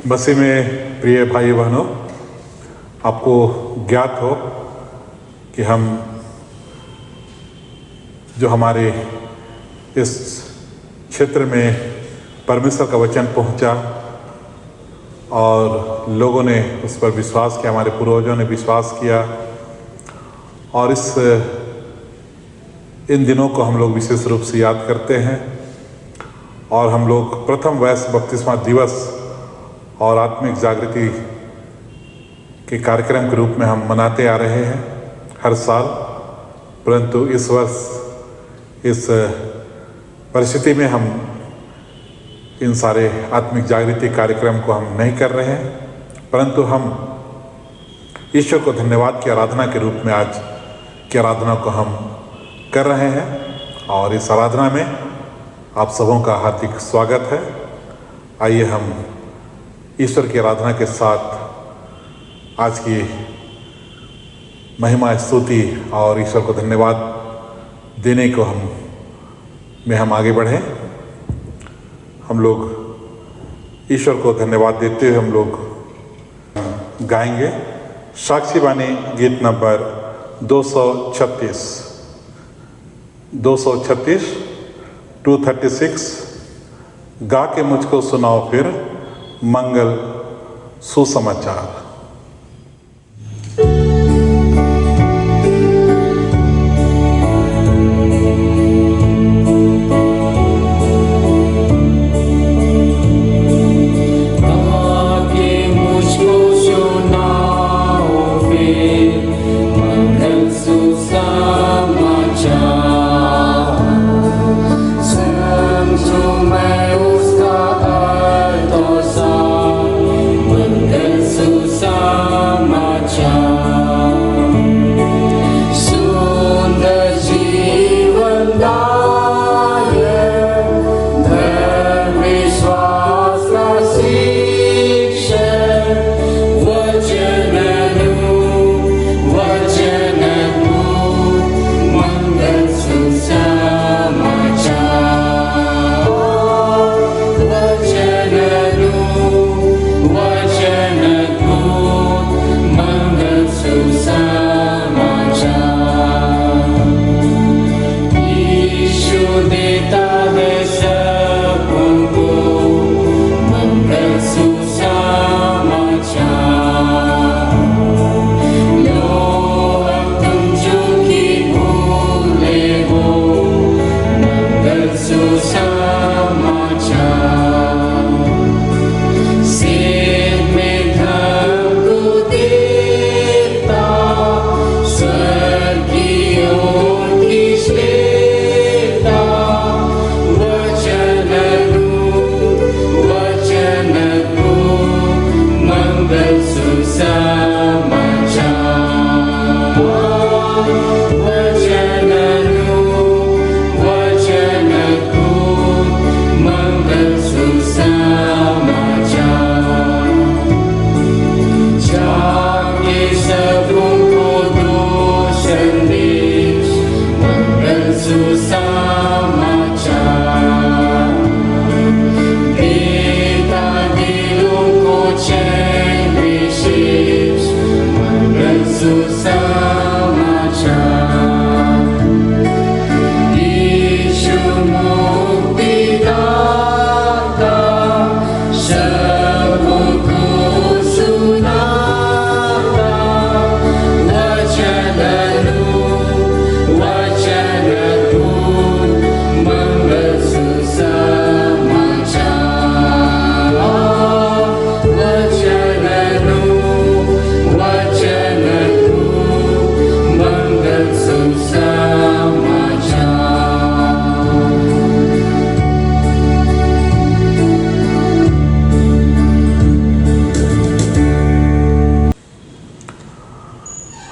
मसीह में प्रिय भाई बहनों, आपको ज्ञात हो कि हम जो हमारे इस क्षेत्र में परमेश्वर का वचन पहुंचा और लोगों ने उस पर विश्वास किया, हमारे पूर्वजों ने विश्वास किया और इन दिनों को हम लोग विशेष रूप से याद करते हैं। और हम लोग प्रथम वयस्क बपतिस्मा दिवस और आत्मिक जागृति के कार्यक्रम के रूप में हम मनाते आ रहे हैं हर साल, परंतु इस वर्ष इस परिस्थिति में हम इन सारे आत्मिक जागृति कार्यक्रम को हम नहीं कर रहे हैं, परंतु हम ईश्वर को धन्यवाद की आराधना के रूप में आज की आराधना को हम कर रहे हैं। और इस आराधना में आप सबों का हार्दिक स्वागत है। आइए हम ईश्वर की आराधना के साथ आज की महिमा स्तुति और ईश्वर को धन्यवाद देने को हम आगे बढ़ें। हम लोग ईश्वर को धन्यवाद देते हुए हम लोग गाएंगे साक्षी बानी गीत नंबर 236 गा के मुझको सुनाओ फिर मंगल सुसमाचार।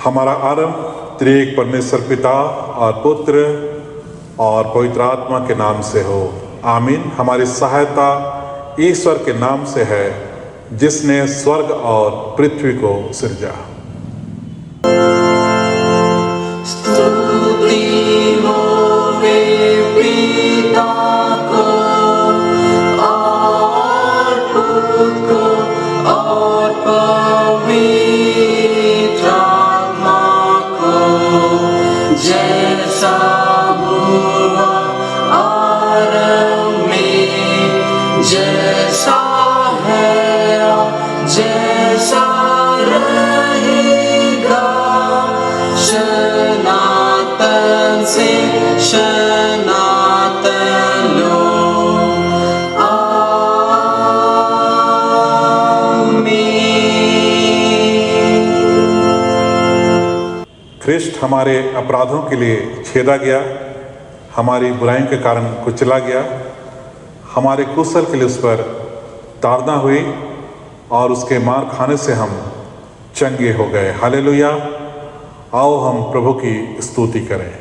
हमारा आरंभ त्रिएक परमेश्वर पिता और पुत्र और पवित्र आत्मा के नाम से हो, आमीन। हमारी सहायता ईश्वर के नाम से है जिसने स्वर्ग और पृथ्वी को सृजा। पिता को और पुत्र को जैसा हुआ आरंभ में, जैसा है जैसा रहेगा, सनातन से सनातन लो। ख्रिस्ट हमारे अपराधों के लिए छेदा गया, हमारी बुराइयों के कारण कुचला गया, हमारे कुशल के लिए उस पर ताड़ना हुई और उसके मार खाने से हम चंगे हो गए। हालेलुया। आओ हम प्रभु की स्तुति करें।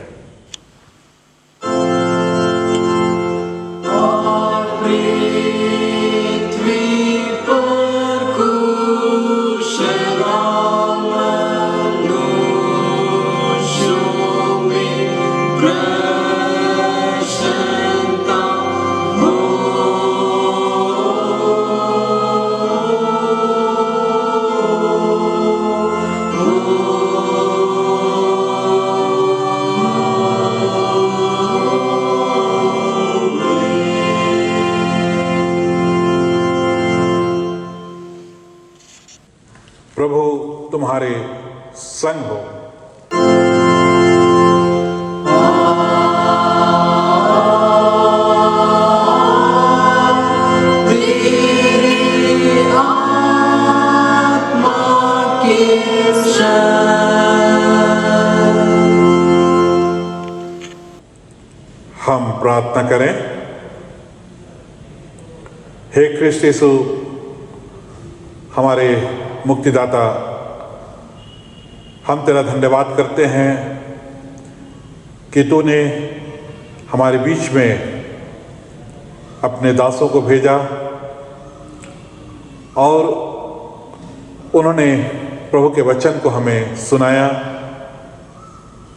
प्रभु तुम्हारे संग हो। तेरी आत्मा के हम प्रार्थना करें। हे ख्रिस्ट यीशु, हमारे मुक्तिदाता, हम तेरा धन्यवाद करते हैं कि तूने हमारे बीच में अपने दासों को भेजा और उन्होंने प्रभु के वचन को हमें सुनाया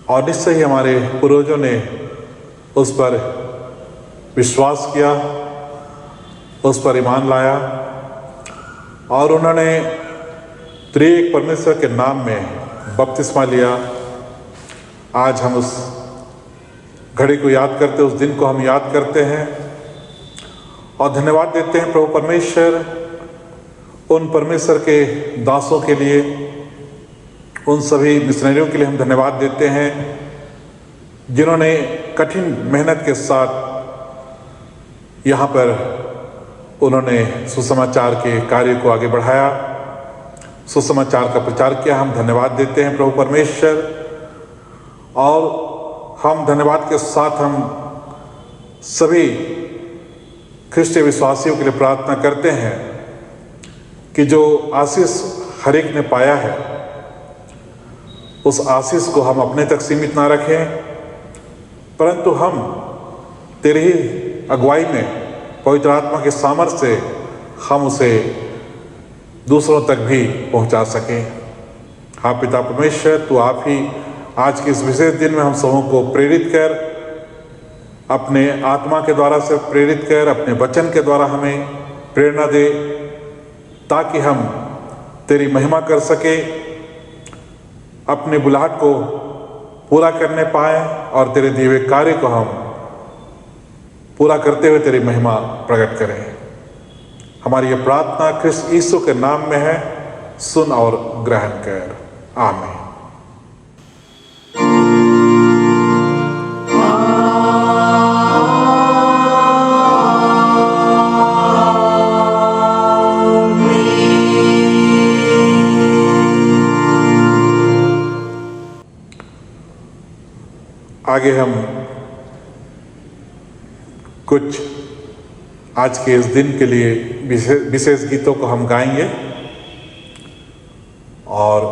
और निश्चय ही हमारे पूर्वजों ने उस पर विश्वास किया, उस पर ईमान लाया और उन्होंने त्रिएक परमेश्वर के नाम में बपतिस्मा लिया। आज हम उस घड़ी को याद करते, उस दिन को हम याद करते हैं और धन्यवाद देते हैं प्रभु परमेश्वर, उन परमेश्वर के दासों के लिए, उन सभी मिशनरियों के लिए हम धन्यवाद देते हैं जिन्होंने कठिन मेहनत के साथ यहाँ पर उन्होंने सुसमाचार के कार्य को आगे बढ़ाया, सुसमाचार का प्रचार किया। हम धन्यवाद देते हैं प्रभु परमेश्वर और हम धन्यवाद के साथ हम सभी ख्रिस्तीय विश्वासियों के लिए प्रार्थना करते हैं कि जो आशीष हर एक ने पाया है उस आशीष को हम अपने तक सीमित ना रखें, परंतु हम तेरी ही अगुवाई में पवित्र आत्मा के सामर्थ्य से हम उसे दूसरों तक भी पहुंचा सकें। हाँ पिता परमेश्वर, तू आप ही आज के इस विशेष दिन में हम सबों को प्रेरित कर, अपने आत्मा के द्वारा से प्रेरित कर, अपने वचन के द्वारा हमें प्रेरणा दे ताकि हम तेरी महिमा कर सके, अपने बुलाहट को पूरा करने पाए और तेरे दिए हुए कार्य को हम पूरा करते हुए तेरी महिमा प्रकट करें। हमारी ये प्रार्थना ख्रिस्त यीशु के नाम में है, सुन और ग्रहण कर। आमीन। आगे हम कुछ आज के इस दिन के लिए विशेष गीतों को हम गाएंगे और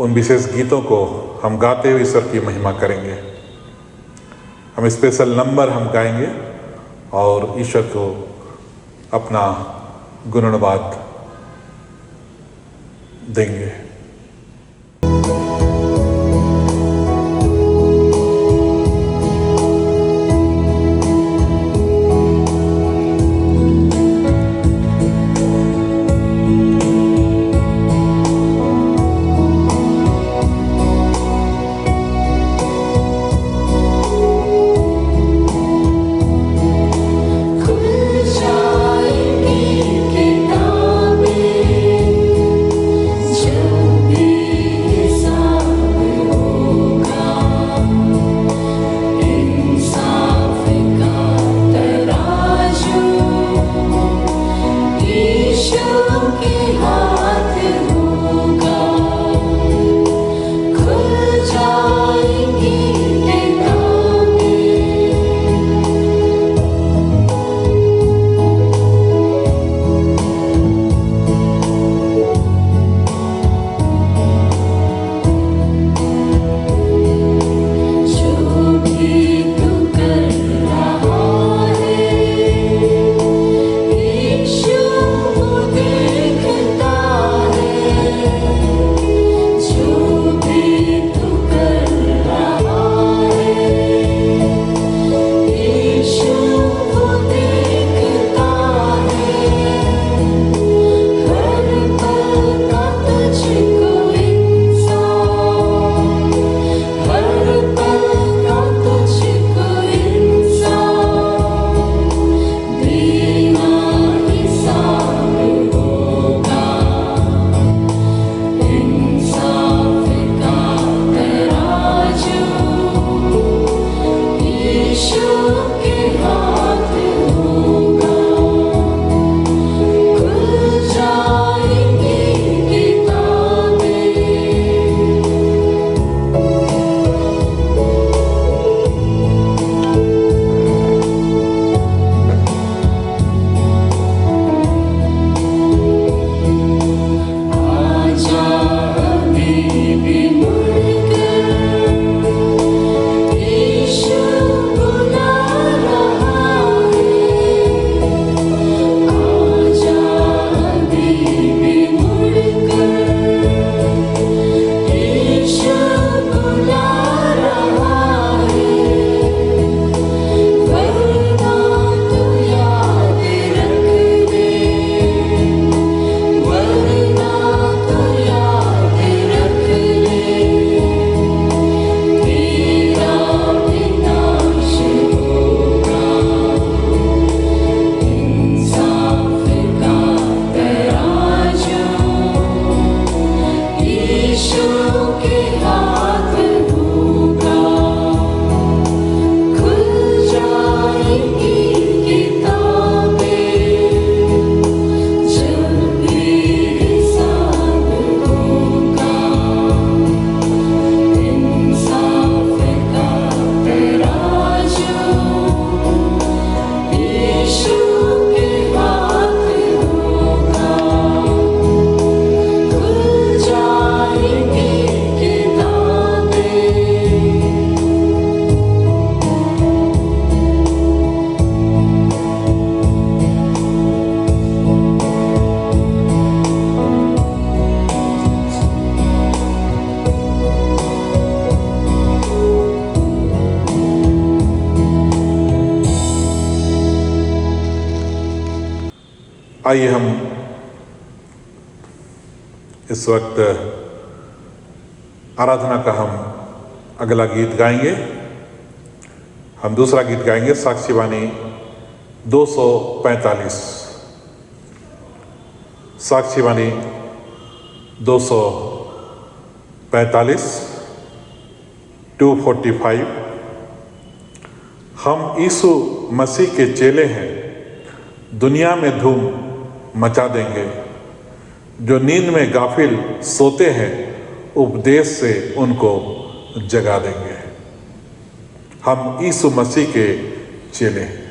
उन विशेष गीतों को हम गाते हुए ईश्वर की महिमा करेंगे। हम स्पेशल नंबर हम गाएंगे और ईश्वर को अपना गुणगान देंगे। आइए हम इस वक्त आराधना का हम अगला गीत गाएंगे। हम दूसरा गीत गाएंगे, साक्षीवाणी 245। साक्षीवाणी 245 245। हम यीशु मसीह के चेले हैं, दुनिया में धूम मचा देंगे। जो नींद में गाफिल सोते हैं, उपदेश से उनको जगा देंगे। हम यीशु मसीह के चेले हैं।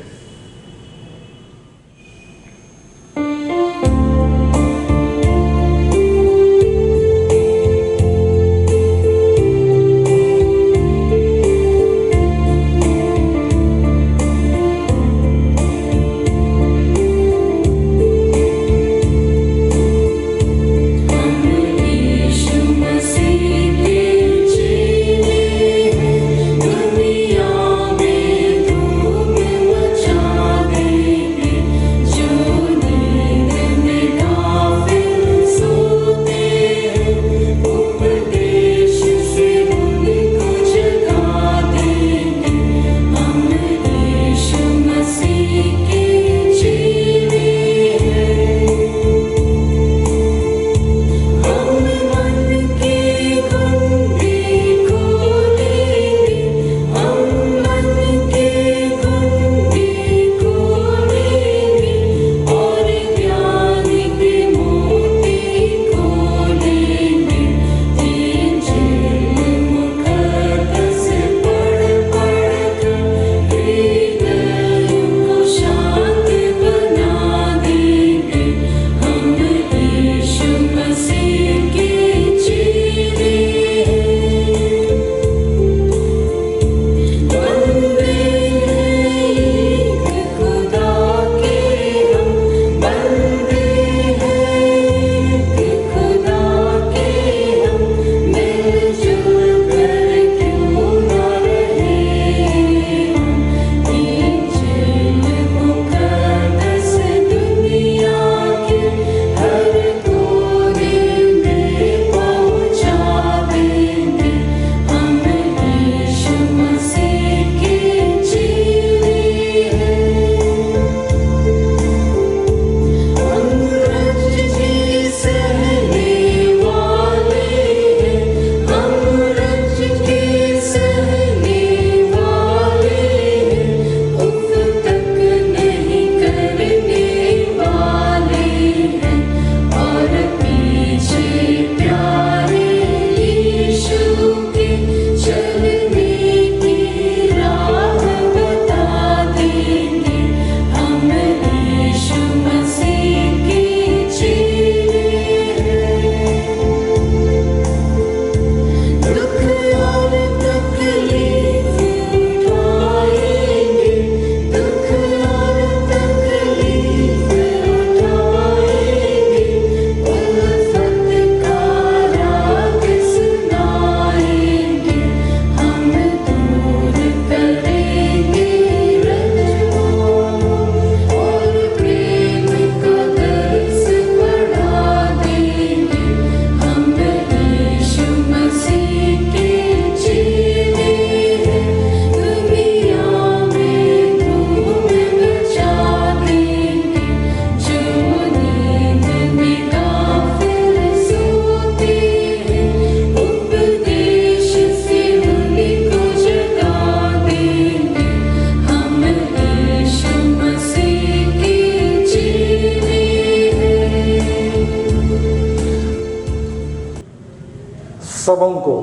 सबों को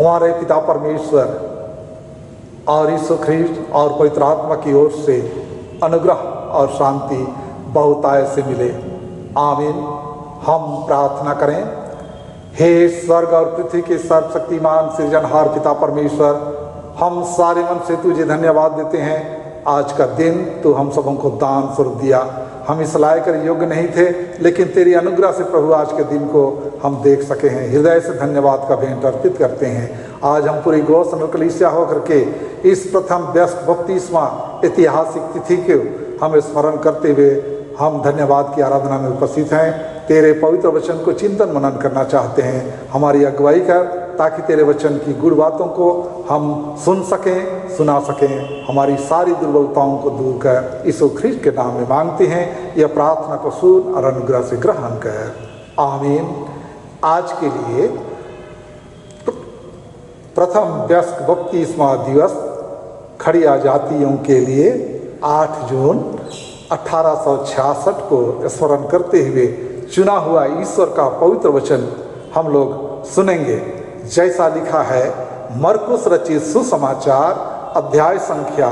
हमारे पिता परमेश्वर और यीशु ख्रीस्त और पवित्र आत्मा की ओर से अनुग्रह और शांति बहुतायत से मिले। आमीन। हम प्रार्थना करें। हे स्वर्ग और पृथ्वी के सर्वशक्तिमान सृजनहार पिता परमेश्वर, हम सारे मन से तुझे धन्यवाद देते हैं। आज का दिन तू हम सबों को दान स्वरूप दिया। हम इस लायक योग्य नहीं थे, लेकिन तेरी अनुग्रह से प्रभु आज के दिन को हम देख सके हैं। हृदय से धन्यवाद का भेंट अर्पित करते हैं। आज हम पूरी गौ संघ कलीसिया होकर के इस प्रथम व्यस्त 32वां ऐतिहासिक तिथि को हम स्मरण करते हुए हम धन्यवाद की आराधना में उपस्थित हैं। तेरे पवित्र वचन को चिंतन मनन करना चाहते हैं। हमारी अगुवाई कर, ताकि तेरे वचन की गुड़ बातों को हम सुन सकें, सुना सकें। हमारी सारी दुर्बलताओं को दूर कर यीशु ख्रीस्त के नाम में मांगते हैं। यह प्रार्थना को सुन और अनुग्रह से ग्रहण कर, आमीन। आज के लिए प्रथम वयस्क बपतिस्मा दिवस खड़िया जातियों के लिए 8 जून 1866 को स्मरण करते हुए चुना हुआ ईश्वर का पवित्र वचन हम लोग सुनेंगे। जैसा लिखा है मरकुस रचित सुसमाचार अध्याय संख्या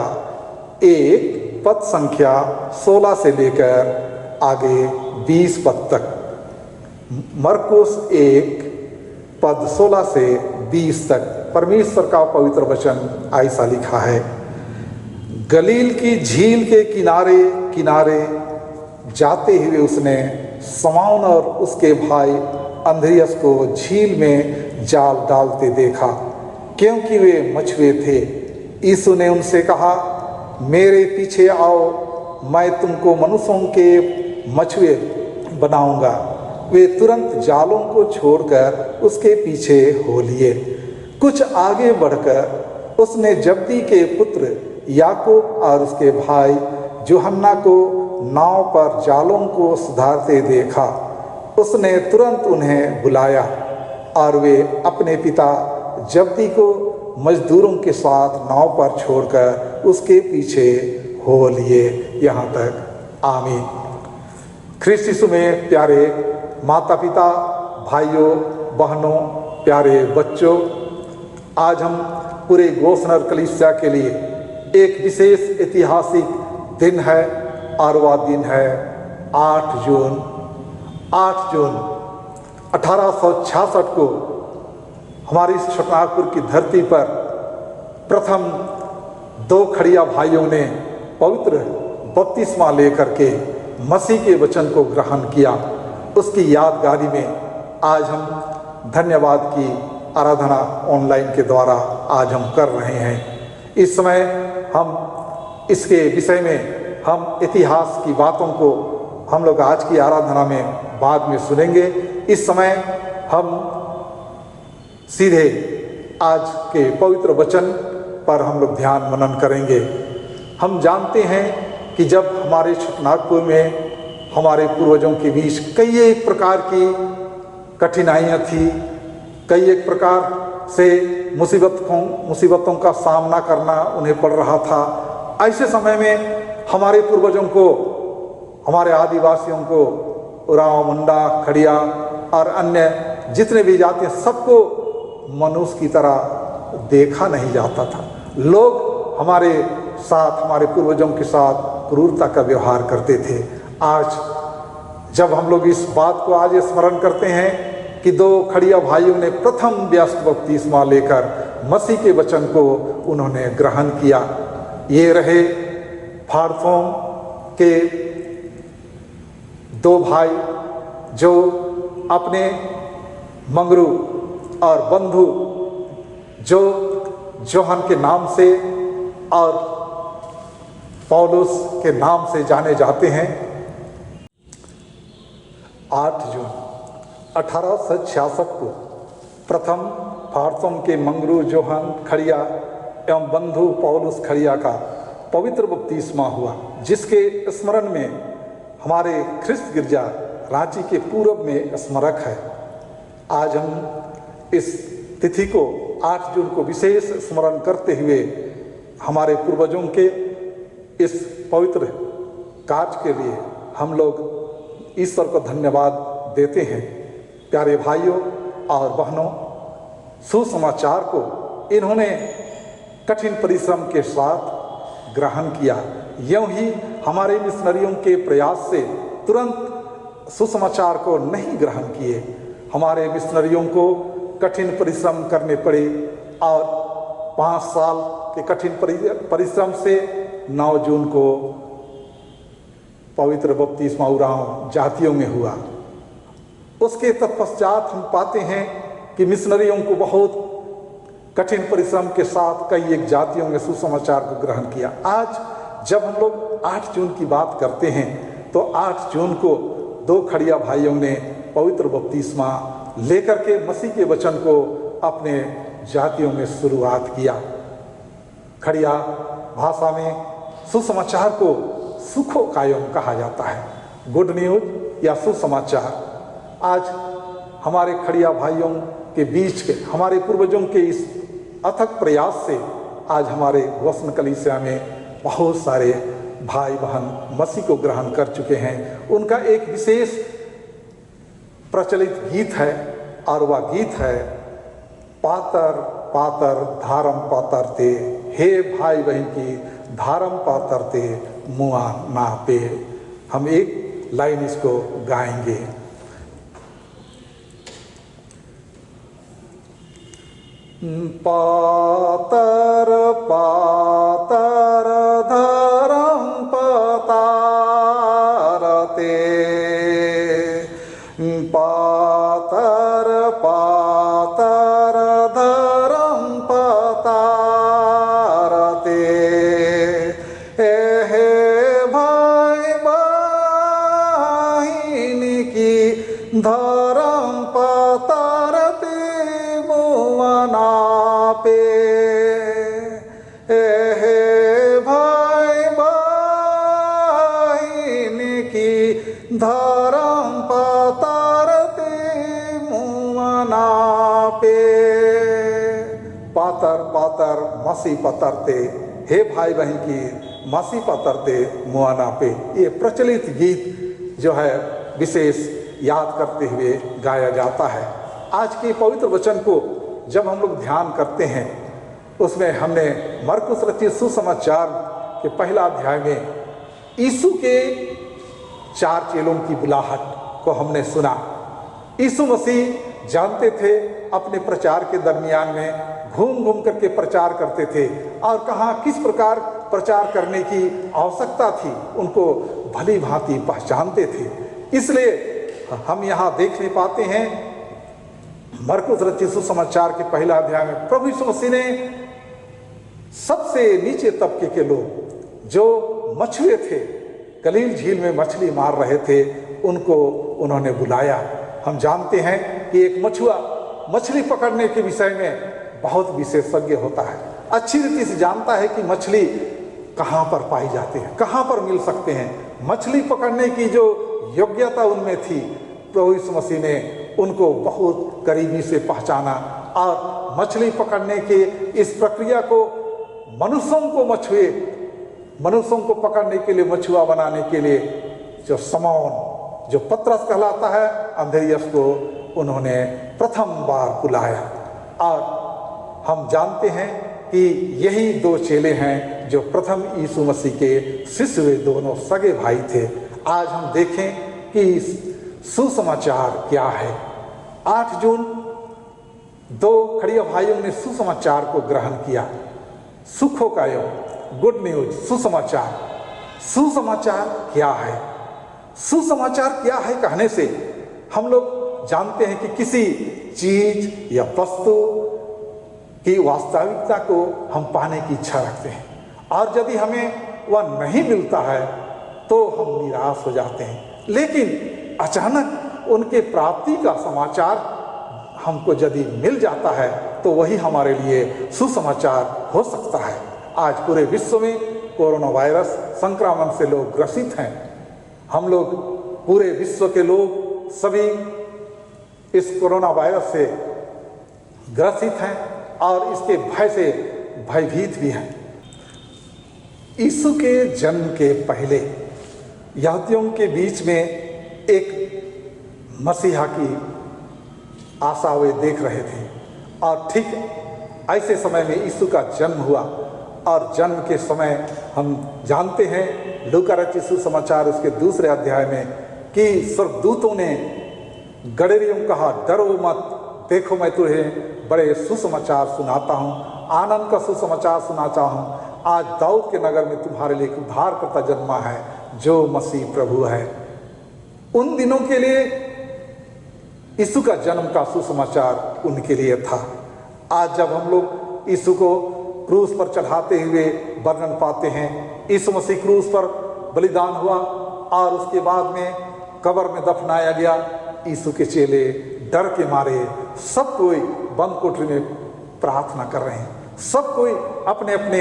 1 पद संख्या 16 से लेकर आगे 20 पद तक। मरकुस 1 पद 16 से 20 तक परमेश्वर का पवित्र वचन ऐसा लिखा है। गलील की झील के किनारे किनारे जाते हुए उसने शमौन और उसके भाई अंद्रियास को झील में जाल डालते देखा, क्योंकि वे मछुए थे। यीशु ने उनसे कहा, मेरे पीछे आओ, मैं तुमको मनुष्यों के मछुए बनाऊंगा। वे तुरंत जालों को छोड़कर उसके पीछे हो लिए। कुछ आगे बढ़कर उसने जब्दी के पुत्र याकूब और उसके भाई यूहन्ना को नाव पर जालों को सुधारते देखा। उसने तुरंत उन्हें बुलाया और वे अपने पिता जब्दी को मजदूरों के साथ नाव पर छोड़कर उसके पीछे हो लिए। यहाँ तक आमीन। ख्रीस्त यीशु में प्यारे माता पिता, भाइयों बहनों, प्यारे बच्चों, आज हम पूरे गोसनर कलीसिया के लिए एक विशेष ऐतिहासिक दिन है और वह दिन है 8 जून 1866 को हमारी छोटनागपुर की धरती पर प्रथम 2 खड़िया भाइयों ने पवित्र बपतिस्मा लेकर के मसीह के वचन को ग्रहण किया। उसकी यादगारी में आज हम धन्यवाद की आराधना ऑनलाइन के द्वारा आज हम कर रहे हैं। इस समय हम इसके विषय में हम इतिहास की बातों को हम लोग आज की आराधना में बाद में सुनेंगे। इस समय हम सीधे आज के पवित्र वचन पर हम लोग ध्यान मनन करेंगे। हम जानते हैं कि जब हमारे छोटनागपुर में हमारे पूर्वजों के बीच कई एक प्रकार की कठिनाइयाँ थी, कई एक प्रकार से मुसीबतों का सामना करना उन्हें पड़ रहा था। ऐसे समय में हमारे पूर्वजों को, हमारे आदिवासियों को, उरांव, मुंडा, खड़िया और अन्य जितने भी जाति हैं, सबको मनुष्य की तरह देखा नहीं जाता था। लोग हमारे साथ, हमारे पूर्वजों के साथ क्रूरता का व्यवहार करते थे। आज जब हम लोग इस बात को आज स्मरण करते हैं कि 2 खड़िया भाइयों ने प्रथम व्यस्त बपतिस्मा लेकर मसीह के वचन को उन्होंने ग्रहण किया। ये रहे फाड़फोम के 2 भाई जो अपने मंगरू और बंधु जो जोहन के नाम से और पौलुस के नाम से जाने जाते हैं। 8 जून 1866 को प्रथम फाड़फोम के मंगरू जोहन खड़िया एवं बंधु पौलुस खड़िया का पवित्र बपतिस्मा हुआ, जिसके स्मरण में हमारे ख्रिस्त गिरजा रांची के पूर्व में स्मारक है। आज हम इस तिथि को 8 जून को विशेष स्मरण करते हुए हमारे पूर्वजों के इस पवित्र कार्य के लिए हम लोग ईश्वर को धन्यवाद देते हैं। प्यारे भाइयों और बहनों, सुसमाचार को इन्होंने कठिन परिश्रम के साथ ग्रहण किया। यूं ही हमारे मिशनरियों के प्रयास से तुरंत सुसमाचार को नहीं ग्रहण किए। हमारे मिशनरियों को कठिन परिश्रम करने पड़े और 5 साल के कठिन परिश्रम से 9 जून को पवित्र बपतिस्मा उरांव जातियों में हुआ। उसके तत्पश्चात हम पाते हैं कि मिशनरियों को बहुत कठिन परिश्रम के साथ कई एक जातियों में सुसमाचार को ग्रहण किया। आज जब हम लोग 8 जून की बात करते हैं तो 8 जून को 2 खड़िया भाइयों ने पवित्र बपतिस्मा लेकर के मसीह के वचन को अपने जातियों में शुरुआत किया। खड़िया भाषा में सुसमाचार को सुखो कायम कहा जाता है, गुड न्यूज या सुसमाचार। आज हमारे खड़िया भाइयों के बीच के हमारे पूर्वजों के इस अथक प्रयास से आज हमारे वसन कलीसिया में बहुत सारे भाई बहन मसीह को ग्रहण कर चुके हैं। उनका एक विशेष प्रचलित गीत है और वह गीत है, पातर पातर धारम पातर ते, हे भाई बहन की धारम पातर ते मुआ ना पे। हम एक लाइन इसको गाएंगे। पातर पातर धरम पातर ते, पातर पातर धरम पातर ते, हे भाई बहन की धरम पातर ते मुआना पे, हे भाई बहन की धरम पातर ते मुआना पे। पातर पातर मसीह पतरते, हे भाई बहन की मसीह पतरते मुआना पे। ये प्रचलित गीत जो है विशेष याद करते हुए गाया जाता है। आज के पवित्र वचन को जब हम लोग ध्यान करते हैं, उसमें हमने मरकुस रचित सुसमाचार के पहला अध्याय में यीशु के 4 चेलों की बुलाहट को हमने सुना। यीशु मसीह जानते थे अपने प्रचार के दरमियान में घूम घूम करके प्रचार करते थे और कहाँ किस प्रकार प्रचार करने की आवश्यकता थी उनको भली भांति पहचानते थे। इसलिए हम यहाँ देखने पाते हैं मरकुस रचित सुसमाचार के पहला अध्याय में प्रभु यीशु मसीह ने सबसे नीचे तबके के लोग जो मछुए थे, गलील झील में मछली मार रहे थे, उनको उन्होंने बुलाया। हम जानते हैं कि एक मछुआ मछली पकड़ने के विषय में बहुत विशेषज्ञ होता है, अच्छी रीति से जानता है कि मछली कहाँ पर पाई जाती है, कहाँ पर मिल सकते हैं। मछली पकड़ने की जो योग्यता उनमें थी, प्रभु यीशु मसीह ने उनको बहुत करीबी से पहचाना और मछली पकड़ने के इस प्रक्रिया को मनुष्यों को पकड़ने के लिए, मछुआ बनाने के लिए जो समौन, जो पतरस कहलाता है, अंद्रियास को उन्होंने प्रथम बार बुलाया। और हम जानते हैं कि यही 2 चेले हैं जो प्रथम यीशु मसीह के शिष्य वे दोनों सगे भाई थे। आज हम देखें कि सुसमाचार क्या है। 8 जून 2 खड़िया भाइयों ने सुसमाचार को ग्रहण किया। सुखों का योग, गुड न्यूज, सुसमाचार। सुसमाचार क्या है? सुसमाचार क्या है कहने से हम लोग जानते हैं कि किसी चीज या वस्तु की वास्तविकता को हम पाने की इच्छा रखते हैं और यदि हमें वह नहीं मिलता है तो हम निराश हो जाते हैं। लेकिन अचानक उनके प्राप्ति का समाचार हमको यदि मिल जाता है तो वही हमारे लिए सुसमाचार हो सकता है। आज पूरे विश्व में कोरोना वायरस संक्रमण से लोग ग्रसित हैं। हम लोग पूरे विश्व के लोग सभी इस कोरोना वायरस से ग्रसित हैं और इसके भय से भयभीत भी हैं। यीशु के जन्म के पहले यहूदियों के बीच में एक मसीहा की आशा वे देख रहे थे और ठीक ऐसे समय में यीशु का जन्म हुआ। और जन्म के समय हम जानते हैं लूका रचित सुसमाचार उसके 2 अध्याय में कि स्वर्गदूतों ने गडरियों कहा, डरो मत, देखो मैं तुम्हें बड़े सुसमाचार सुनाता हूँ, आनंद का सुसमाचार सुनाता हूँ। आज दाऊद के नगर में तुम्हारे लिए उद्धारकर्ता जन्मा है जो मसीह प्रभु है। उन दिनों के लिए यीशु का जन्म का सुसमाचार उनके लिए था। आज जब हम लोग यीशु को क्रूस पर चढ़ाते हुए वर्णन पाते हैं, यीशु मसीह क्रूस पर बलिदान हुआ और उसके बाद में कब्र में दफनाया गया। यीशु के चेले डर के मारे सब कोई बंद कोठरी में प्रार्थना कर रहे हैं। सब कोई अपने अपने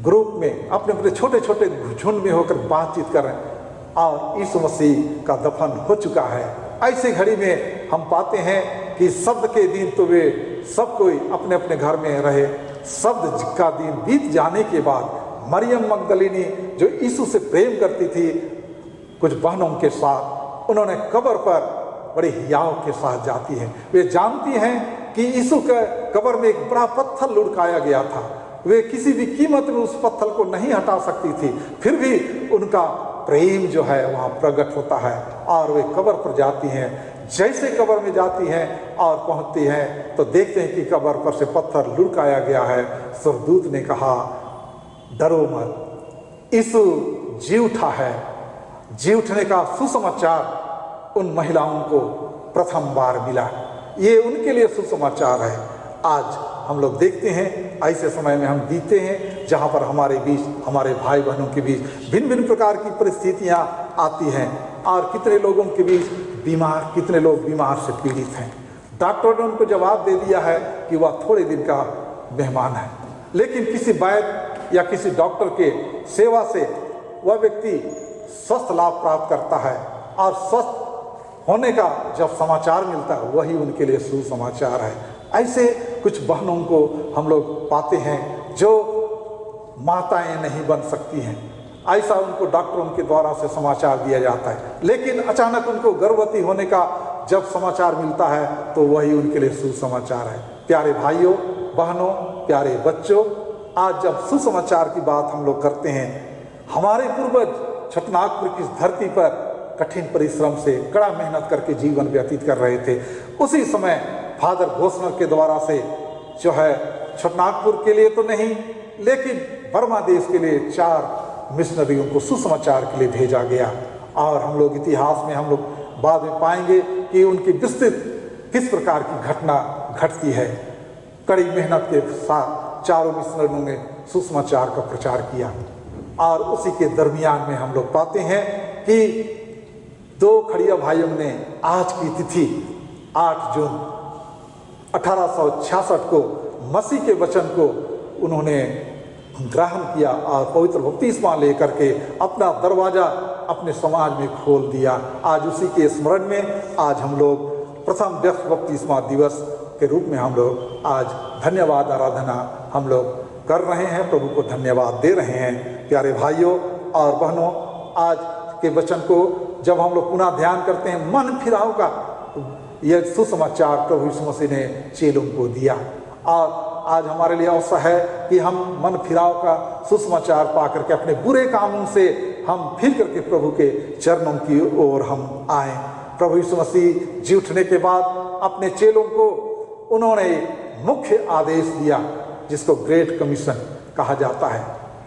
ग्रुप में, अपने अपने छोटे छोटे झुंड में होकर बातचीत कर रहे हैं और यीशु मसीह का दफन हो चुका है। ऐसे घड़ी में हम पाते हैं कि शब्द के दिन तो वे सब कोई अपने अपने घर में रहे। शब्द का दिन बीत जाने के बाद मरियम मगदलिनी जो यीशु से प्रेम करती थी कुछ बहनों के साथ, उन्होंने कब्र पर बड़े हियाव के साथ जाती हैं। वे जानती हैं कि यीशु के कब्र में एक बड़ा पत्थर लुढ़काया गया था। वे किसी भी कीमत में उस पत्थर को नहीं हटा सकती थी, फिर भी उनका प्रेम जो है वहाँ प्रकट होता है और वे कब्र पर जाती हैं। जैसे कब्र में जाती हैं और पहुँचती हैं तो देखते हैं कि कब्र पर से पत्थर लुढ़काया गया है। स्वर्गदूत ने कहा, डरो मत, यीशु जी उठा है। जी उठने का सुसमाचार उन महिलाओं को प्रथम बार मिला। ये उनके लिए सुसमाचार है। आज हम लोग देखते हैं ऐसे समय में हम जीते हैं जहाँ पर हमारे बीच, हमारे भाई बहनों के बीच भिन्न भिन्न प्रकार की परिस्थितियाँ आती हैं और कितने लोगों के बीच बीमार, कितने लोग बीमार से पीड़ित हैं। डॉक्टर ने उनको जवाब दे दिया है कि वह थोड़े दिन का मेहमान है, लेकिन किसी वैद्य या किसी डॉक्टर के सेवा से वह व्यक्ति स्वस्थ लाभ प्राप्त करता है और स्वस्थ होने का जब समाचार मिलता है वही उनके लिए सुसमाचार है। ऐसे कुछ बहनों को हम लोग पाते हैं जो माताएं नहीं बन सकती हैं। ऐसा उनको डॉक्टरों के द्वारा से समाचार दिया जाता है, लेकिन अचानक उनको गर्भवती होने का जब समाचार मिलता है तो वही उनके लिए सुसमाचार है। प्यारे भाइयों बहनों, प्यारे बच्चों, आज जब सुसमाचार की बात हम लोग करते हैं, हमारे पूर्वज छटनागपुर की धरती पर कठिन परिश्रम से कड़ा मेहनत करके जीवन व्यतीत कर रहे थे। उसी समय फादर घोषणा के द्वारा से जो है छटनागपुर के लिए तो नहीं, लेकिन बर्मा देश के लिए 4 मिशनरियों को सुसमाचार के लिए भेजा गया। और हम लोग इतिहास में हम लोग बाद में पाएंगे कि उनकी विस्तृत किस प्रकार की घटना घटती है। कड़ी मेहनत के साथ 4 मिशनरियों ने सुसमाचार का प्रचार किया और उसी के दरमियान में हम लोग पाते हैं कि 2 खड़िया भाइयों ने आज की तिथि 8 जून 1866 को मसीह के वचन को उन्होंने ग्रहण किया और पवित्र बपतिस्मा लेकर के अपना दरवाजा अपने समाज में खोल दिया। आज उसी के स्मरण में आज हम लोग प्रथम व्यक्त बपतिस्मा दिवस के रूप में हम लोग आज धन्यवाद आराधना हम लोग कर रहे हैं, प्रभु को धन्यवाद दे रहे हैं। प्यारे भाइयों और बहनों, आज के वचन को जब हम लोग पुनः ध्यान करते हैं, मन फिराव का यह सुसमाचार प्रभु यीशु मसीह ने चेलों को दिया और आज हमारे लिए अवसर है कि हम मन फिराव का सुसमाचार पा करके अपने बुरे कामों से हम फिर करके प्रभु के चरणों की ओर हम आएं। प्रभु यीशु मसीह जी उठने के बाद अपने चेलों को उन्होंने मुख्य आदेश दिया जिसको ग्रेट कमीशन कहा जाता है,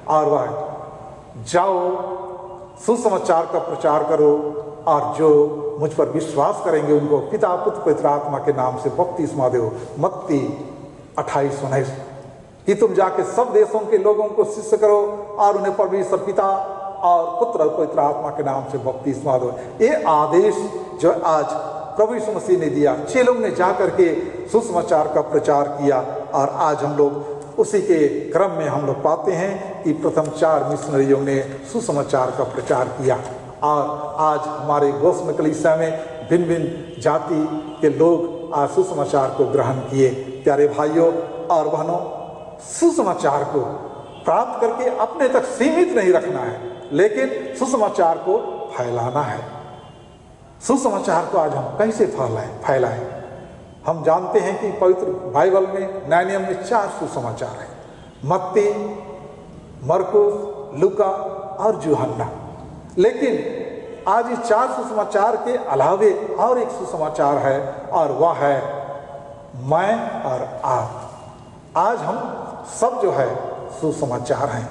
और वह जाओ सुसमाचार का प्रचार करो और जो मुझ पर विश्वास करेंगे उनको पिता पुत्र पवित्र आत्मा के नाम से बपतिस्मा दो। मत्ती 28:19 कि तुम जाके सब देशों के लोगों को शिष्य करो और उन्हें परमेश्वर पिता और पुत्र और पवित्र आत्मा के नाम से बपतिस्मा दो। ये आदेश जो आज प्रभु यीशु मसीह ने दिया, चेलों ने जा करके सुसमाचार का प्रचार किया और आज हम लोग उसी के क्रम में हम लोग पाते हैं कि प्रथम 4 मिशनरियों ने सुसमाचार का प्रचार किया और आज हमारे घोषणा कलीसिया में भिन्न भिन्न जाति के लोग आज सुसमाचार को ग्रहण किए। प्यारे भाइयों और बहनों, सुसमाचार को प्राप्त करके अपने तक सीमित नहीं रखना है, लेकिन सुसमाचार को फैलाना है। सुसमाचार को आज हम कैसे फैलाएं? हम जानते हैं कि पवित्र बाइबल में नए नियम में 4 सुसमाचार हैं, मत्ती, मरकुस, लूका और यूहन्ना। लेकिन आज इस 4 सुसमाचार के अलावे और एक सुसमाचार है और वह है मैं और आप। आज हम सब जो है सुसमाचार हैं।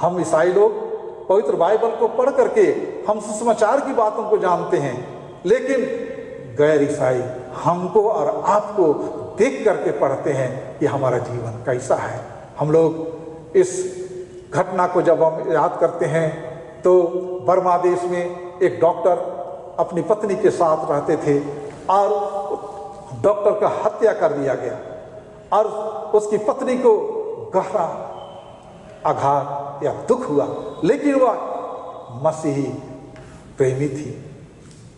हम ईसाई लोग पवित्र बाइबल को पढ़ करके हम सुसमाचार की बातों को जानते हैं, लेकिन गैर ईसाई हमको और आपको देख करके पढ़ते हैं कि हमारा जीवन कैसा है। हम लोग इस घटना को जब हम याद करते हैं तो बर्मा देश में एक डॉक्टर अपनी पत्नी के साथ रहते थे और डॉक्टर का हत्या कर दिया गया और उसकी पत्नी को गहरा आघात या दुख हुआ, लेकिन वह मसीही प्रेमी थी।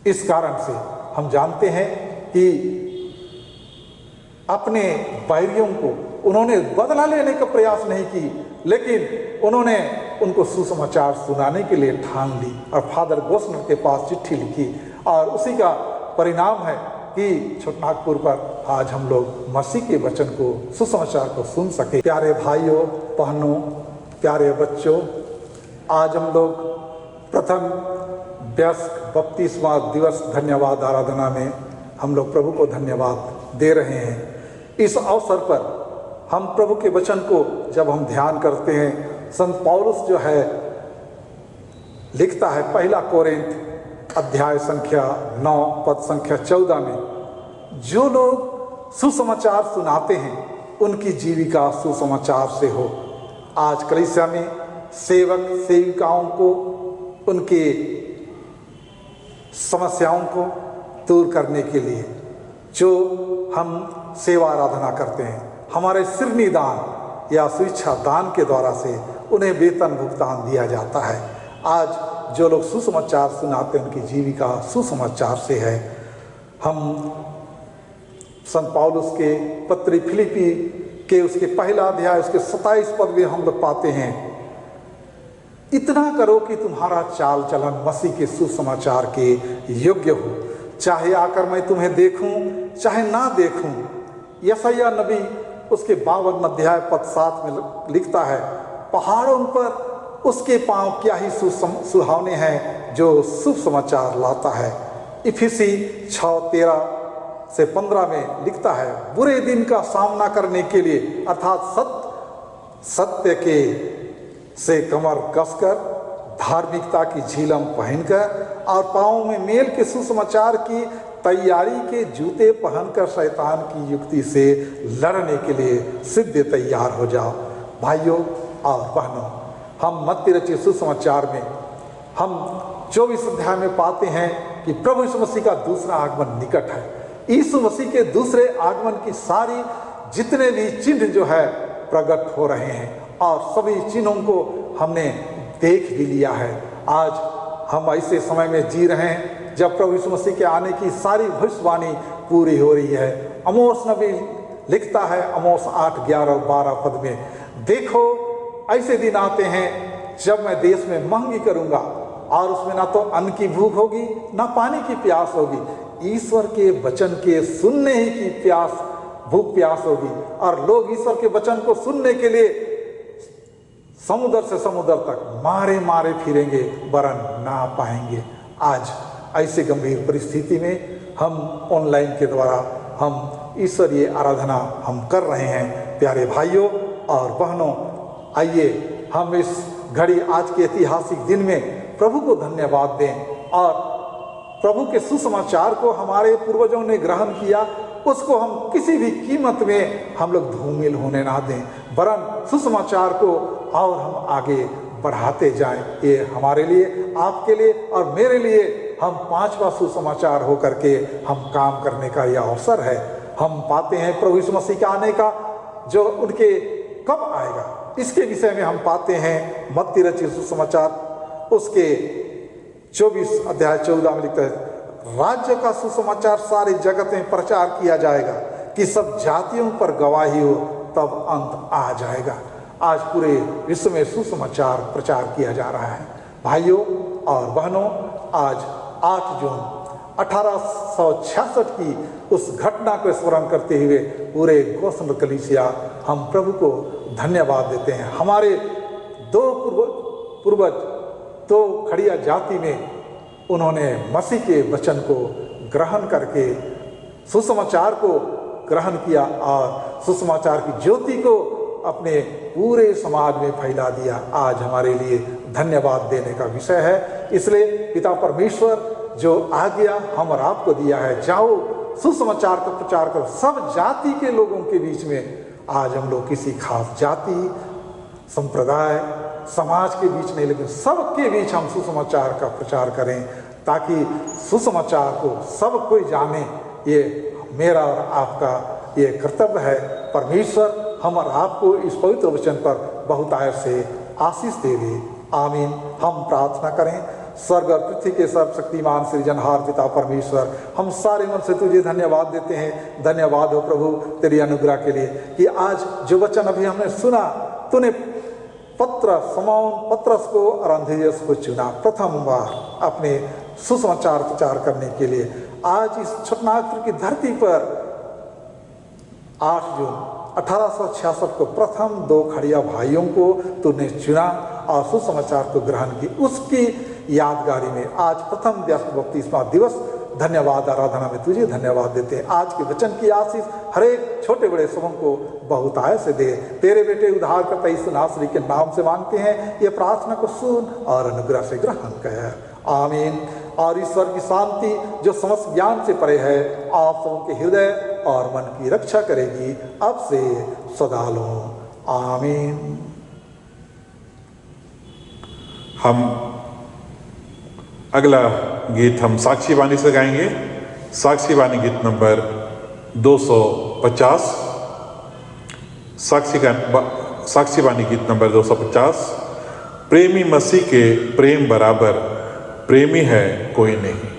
इस कारण से हम जानते हैं कि अपने बैरियों को उन्होंने बदला लेने का प्रयास नहीं की, लेकिन उन्होंने उनको सुसमाचार सुनाने के लिए ठान ली और फादर गोस्नर के पास चिट्ठी लिखी और उसी का परिणाम है कि छोटनागपुर पर आज हम लोग मसीह के वचन को, सुसमाचार को सुन सके। प्यारे भाइयों बहनों, प्यारे बच्चों, आज हम लोग प्रथम वयस्क बपतिस्मा दिवस धन्यवाद आराधना में हम लोग प्रभु को धन्यवाद दे रहे हैं। इस अवसर पर हम प्रभु के वचन को जब हम ध्यान करते हैं, संत पौलुस जो है लिखता है पहला कोरिन्थ अध्याय संख्या 9 पद संख्या 14 में, जो लोग सुसमाचार सुनाते हैं उनकी जीविका सुसमाचार से हो। आज कलीसिया में सेवक सेविकाओं को उनके समस्याओं को दूर करने के लिए जो हम सेवा आराधना करते हैं, हमारे सिरनी दान या स्वेच्छा दान के द्वारा से उन्हें वेतन भुगतान दिया जाता है। आज जो लोग सुसमाचार सुनाते हैं उनकी जीविका सुसमाचार से है। हम संत पौलुस के पत्री फिलिपी के उसके पहला अध्याय उसके 27 पद में हम लोग पाते हैं, इतना करो कि तुम्हारा चाल चलन मसीह के सुसमाचार के योग्य हो, चाहे आकर मैं तुम्हें देखूं चाहे ना देखूं। यशायाह नबी उसके 52 अध्याय पद 7 में लिखता है, पहाड़ों पर उसके पांव क्या ही सुहावने हैं जो शुभ समाचार लाता है। इफिसी 6:13 से 15 में लिखता है, बुरे दिन का सामना करने के लिए अर्थात सत्य के से कमर कसकर, धार्मिकता की झिलम पहनकर और पाँव में मेल के सुसमाचार की तैयारी के जूते पहनकर शैतान की युक्ति से लड़ने के लिए सिद्ध तैयार हो जाओ। भाइयों और बहनों, हम मत्ती रचित सुसमाचार में हम 24 अध्याय में पाते हैं कि प्रभु यीशु मसीह का दूसरा आगमन निकट है। यीशु मसीह के दूसरे आगमन की सारी जितने भी चिन्ह जो है प्रकट हो रहे हैं और सभी चिन्हों को हमने देख भी लिया है। आज हम ऐसे समय में जी रहे हैं जब प्रभु यीशु मसीह के आने की सारी भविष्यवाणी पूरी हो रही है। अमोस नबी लिखता है अमोस 8, 11 और 12 पद में, देखो ऐसे दिन आते हैं जब मैं देश में महंगी करूंगा और उसमें ना तो अन्न की भूख होगी ना पानी की प्यास होगी। ईश्वर के वचन के सुनने ही की भूख प्यास होगी और लोग ईश्वर के वचन को सुनने के लिए समुद्र से समुद्र तक मारे मारे फिरेंगे वरन ना पाएंगे। आज ऐसे गंभीर परिस्थिति में हम ऑनलाइन के द्वारा हम ईश्वरीय आराधना हम कर रहे हैं। प्यारे भाइयों और बहनों, आइए हम इस घड़ी आज के ऐतिहासिक दिन में प्रभु को धन्यवाद दें और प्रभु के सुसमाचार को हमारे पूर्वजों ने ग्रहण किया, उसको हम किसी भी कीमत में हम लोग धूमिल होने ना दें, वरन सुसमाचार को और हम आगे बढ़ाते जाएं। ये हमारे लिए, आपके लिए और मेरे लिए हम 5वां सुसमाचार होकर के हम काम करने का यह अवसर है। हम पाते हैं प्रभु यीशु मसीह के आने का जो उनके कब आएगा, इसके विषय में हम पाते हैं मत्ती रचित सुसमाचार उसके 24 अध्याय 14 में लिखता है, राज्य का सुसमाचार सारी जगत में प्रचार किया जाएगा कि सब जातियों पर गवाही हो, तब अंत आ जाएगा। आज पूरे विश्व में सुसमाचार प्रचार किया जा रहा है। भाइयों और बहनों, आज 8 जून 1866 की उस घटना को स्मरण करते हुए पूरे गोस्न कलीसिया हम प्रभु को धन्यवाद देते हैं। हमारे दो पूर्वज तो खड़िया जाति में उन्होंने मसीह के वचन को ग्रहण करके सुसमाचार को ग्रहण किया और सुसमाचार की ज्योति को अपने पूरे समाज में फैला दिया। आज हमारे लिए धन्यवाद देने का विषय है। इसलिए पिता परमेश्वर जो आज्ञा हम और आपको दिया है, जाओ सुसमाचार का प्रचार करो सब जाति के लोगों के बीच में। आज हम लोग किसी खास जाति संप्रदाय, समाज के बीच नहीं, लेकिन सबके बीच हम सुसमाचार का प्रचार करें, ताकि सुसमाचार को सब कोई जाने। ये मेरा और आपका ये कर्तव्य है। परमेश्वर हम और आपको इस पवित्र वचन पर बहुतायत से आशीष देवे। आमीन। हम प्रार्थना करें। स्वर्ग और पृथ्वी के सर्वशक्तिमान सृजनहार पिता परमेश्वर, हम सारे मन से तुझे धन्यवाद देते हैं। धन्यवाद हो प्रभु तेरी अनुग्रह के लिए कि आज जो वचन अभी हमने सुना, तूने शमौन पत्रस को और अंद्रियास को चुना प्रथम बार अपने सुसमाचार प्रचार करने के लिए। आज इस छोटनागपुर की धरती पर 8 जून 1866 को प्रथम 2 खड़िया भाइयों को तूने चुना और सुसमाचार को ग्रहण की। उसकी यादगारी में आज प्रथम व्यस्त बपतिस्मा दिवस, धन्यवाद आराधना में तुझे धन्यवाद देते हैं। आज के वचन की आशीष हर एक छोटे बड़े सबों को बहुतायत से दे। तेरे बेटे उद्धारकर्ता यीशु नासरी के नाम से मांगते हैं। ये प्रार्थना को सुन और अनुग्रह से ग्रहण कर। आमीन। और ईश्वर की शांति जो समस्त ज्ञान से परे है, आप सबों के हृदय और मन की रक्षा करेगी अब से सदा। आमीन। हम अगला गीत हम साक्षी वाणी से गाएंगे। साक्षी वाणी गीत नंबर 250। साक्षी वाणी गीत नंबर 250। प्रेमी मसीह के प्रेम बराबर प्रेमी है कोई नहीं।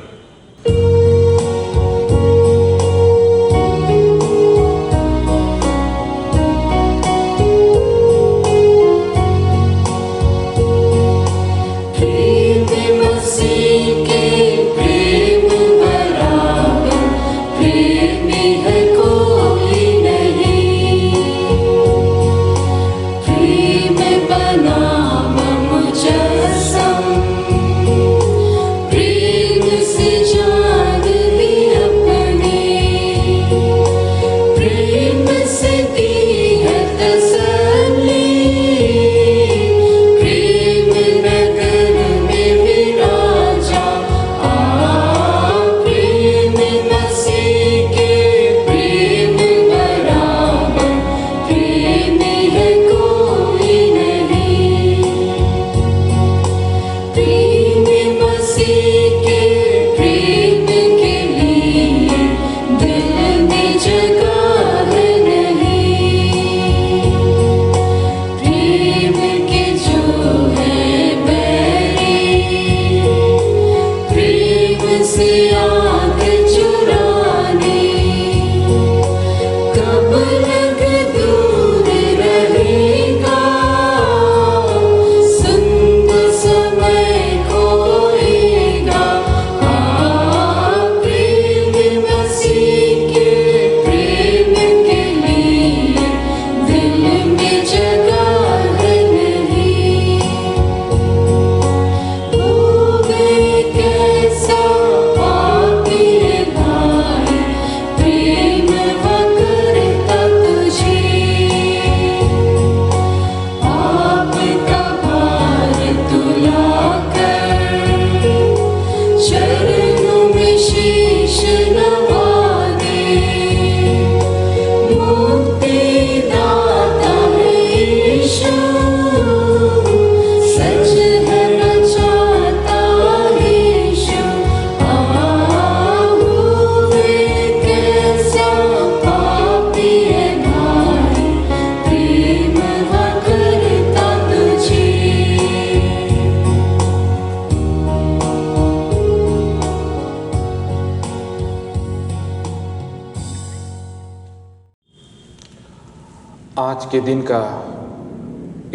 आज के दिन का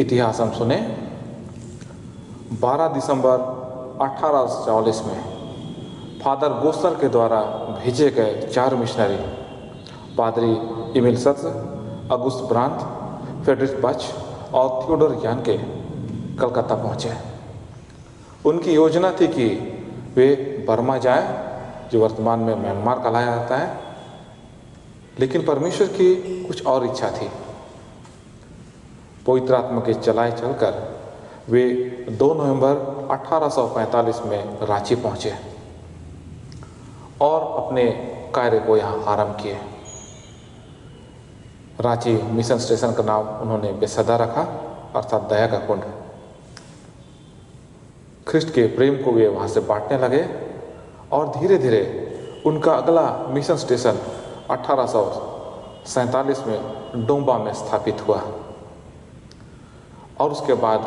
इतिहास हम सुने। 12 दिसंबर 1844 में फादर गोस्लर के द्वारा भेजे गए 4 मिशनरी पादरी एमिल सत्स, अगुस्त ब्रांत, फ्रेडरिक बच और थियोडोर यानके कलकत्ता पहुँचे। उनकी योजना थी कि वे बर्मा जाएं, जो वर्तमान में म्यांमार कहलाया जाता है, लेकिन परमेश्वर की कुछ और इच्छा थी। पवित्र आत्मा के चलाए चलकर वे 2 नवंबर 1845 में रांची पहुँचे और अपने कार्य को यहाँ आरंभ किए। रांची मिशन स्टेशन का नाम उन्होंने बेसदा रखा अर्थात दया का कुंड। ख्रिस्ट के प्रेम को वे वहाँ से बांटने लगे और धीरे धीरे उनका अगला मिशन स्टेशन 1847 में डोंबा में स्थापित हुआ और उसके बाद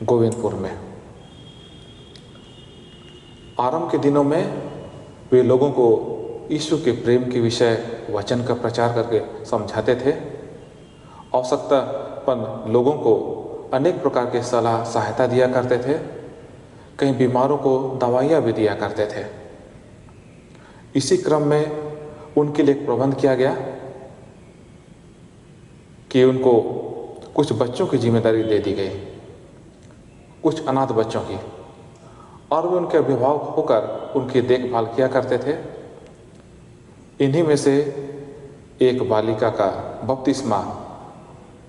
गोविंदपुर में। आरंभ के दिनों में वे लोगों को यीशु के प्रेम के विषय वचन का प्रचार करके समझाते थे। आवश्यकतापन लोगों को अनेक प्रकार के सलाह सहायता दिया करते थे। कई बीमारों को दवाइयाँ भी दिया करते थे। इसी क्रम में उनके लिए एक प्रबंध किया गया कि उनको कुछ बच्चों की जिम्मेदारी दे दी गई, कुछ अनाथ बच्चों की, और वे उनके अभिभावक होकर उनकी देखभाल किया करते थे। इन्हीं में से एक बालिका का बपतिस्मा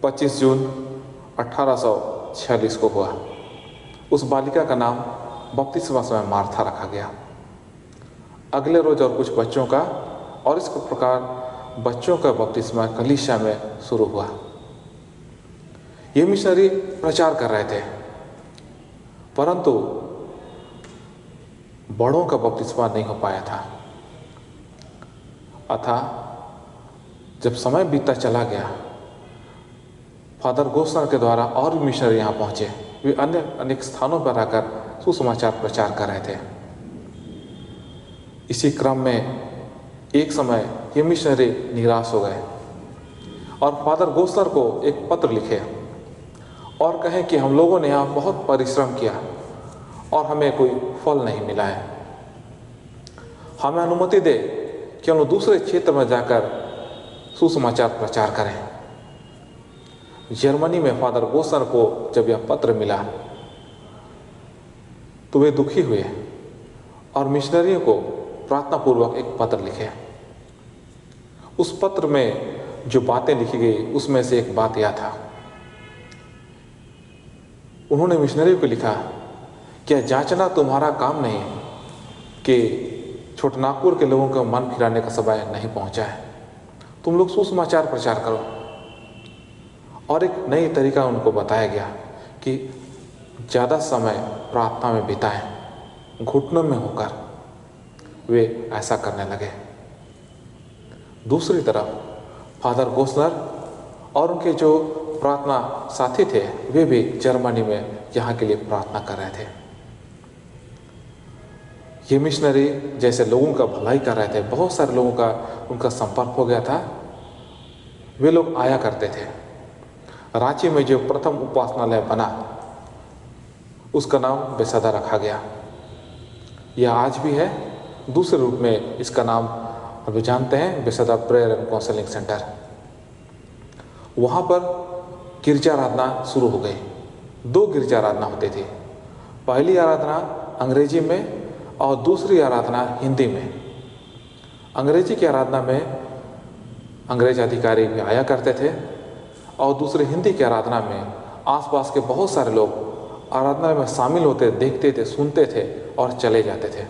25 जून 1846 को हुआ। उस बालिका का नाम बपतिस्मा समय मार्था रखा गया। अगले रोज और कुछ बच्चों का, और इस प्रकार बच्चों का बपतिस्मा कलीसिया में शुरू हुआ। ये मिशनरी प्रचार कर रहे थे, परंतु बड़ों का बपतिस्मा नहीं हो पाया था। अतः जब समय बीतता चला गया, फादर गोस्लर के द्वारा और भी मिशनरी यहाँ पहुँचे। वे अनेक स्थानों पर आकर सुसमाचार प्रचार कर रहे थे। इसी क्रम में एक समय ये मिशनरी निराश हो गए और फादर गोस्लर को एक पत्र लिखे और कहें कि हम लोगों ने यहाँ बहुत परिश्रम किया और हमें कोई फल नहीं मिला है। हमें अनुमति दे कि हम लोग दूसरे क्षेत्र में जाकर सुसमाचार प्रचार करें। जर्मनी में फादर गोस्लर को जब यह पत्र मिला तो वे दुखी हुए और मिशनरियों को प्रार्थना पूर्वक एक पत्र लिखे। उस पत्र में जो बातें लिखी गई उसमें से एक बात यह था, उन्होंने मिशनरियों को लिखा, क्या जांचना तुम्हारा काम नहीं कि छोटनागपुर के लोगों का मन फिराने का समय नहीं पहुंचा है? तुम लोग सुसमाचार प्रचार करो। और एक नई तरीका उनको बताया गया कि ज़्यादा समय प्रार्थना में बिताएं, घुटनों में होकर। वे ऐसा करने लगे। दूसरी तरफ फादर गोस्लर और उनके जो प्रार्थना साथी थे वे भी जर्मनी में यहाँ के लिए प्रार्थना कर रहे थे। ये मिशनरी जैसे लोगों का भलाई कर रहे थे, बहुत सारे लोगों का उनका संपर्क हो गया था। वे लोग आया करते थे। रांची में जो प्रथम उपासनालय बना उसका नाम बेसदा रखा गया। यह आज भी है। दूसरे रूप में इसका नाम अभी जानते हैं, बेसदा प्रेयर एंड काउंसलिंग सेंटर। वहाँ पर गिरजा आराधना शुरू हो गई। 2 गिरजा आराधना होती थी। पहली आराधना अंग्रेजी में और दूसरी आराधना हिंदी में। अंग्रेजी की आराधना में अंग्रेज अधिकारी भी आया करते थे और दूसरे हिंदी की आराधना में आसपास के बहुत सारे लोग आराधना में शामिल होते, देखते थे, सुनते थे और चले जाते थे।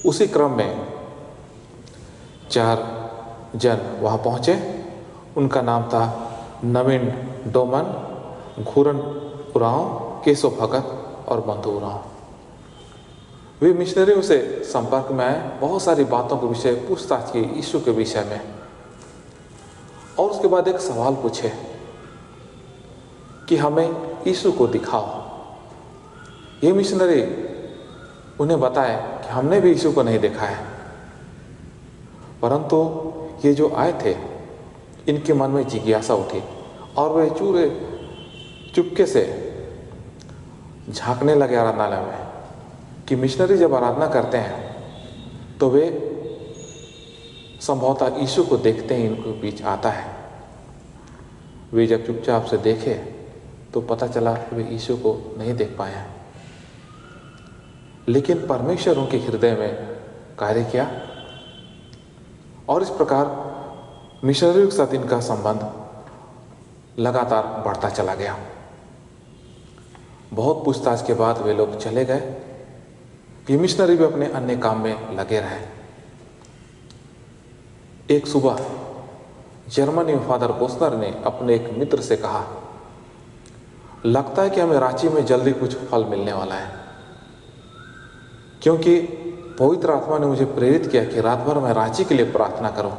उसी क्रम में 4 जन वहाँ पहुँचे। उनका नाम था नवीन डोमन, घूरन उरांव, केशव भगत और बंधु उरांव। वे मिशनरियों से संपर्क में आए, बहुत सारी बातों के विषय पूछताछ की यीशु के विषय में, और उसके बाद एक सवाल पूछे कि हमें यीशु को दिखाओ। ये मिशनरी उन्हें बताए कि हमने भी यीशु को नहीं देखा है, परंतु ये जो आए थे इनके मन में जिज्ञासा उठी और वे चुपके से झांकने लगे आराधनालय में कि मिशनरी जब आराधना करते हैं तो वे संभवतः यीशु को देखते ही इनके बीच आता है। वे जब चुपचाप से देखे तो पता चला कि वे यीशु को नहीं देख पाए हैं, लेकिन परमेश्वर उनके हृदय में कार्य किया और इस प्रकार मिशनरियों के साथ इनका संबंध लगातार बढ़ता चला गया। बहुत पूछताछ के बाद वे लोग चले गए। ये मिशनरी भी अपने अन्य काम में लगे रहे। एक सुबह जर्मनी में फादर गोस्नर ने अपने एक मित्र से कहा, लगता है कि हमें रांची में जल्दी कुछ फल मिलने वाला है, क्योंकि पवित्र आत्मा ने मुझे प्रेरित किया कि रात भर मैं रांची के लिए प्रार्थना करूं।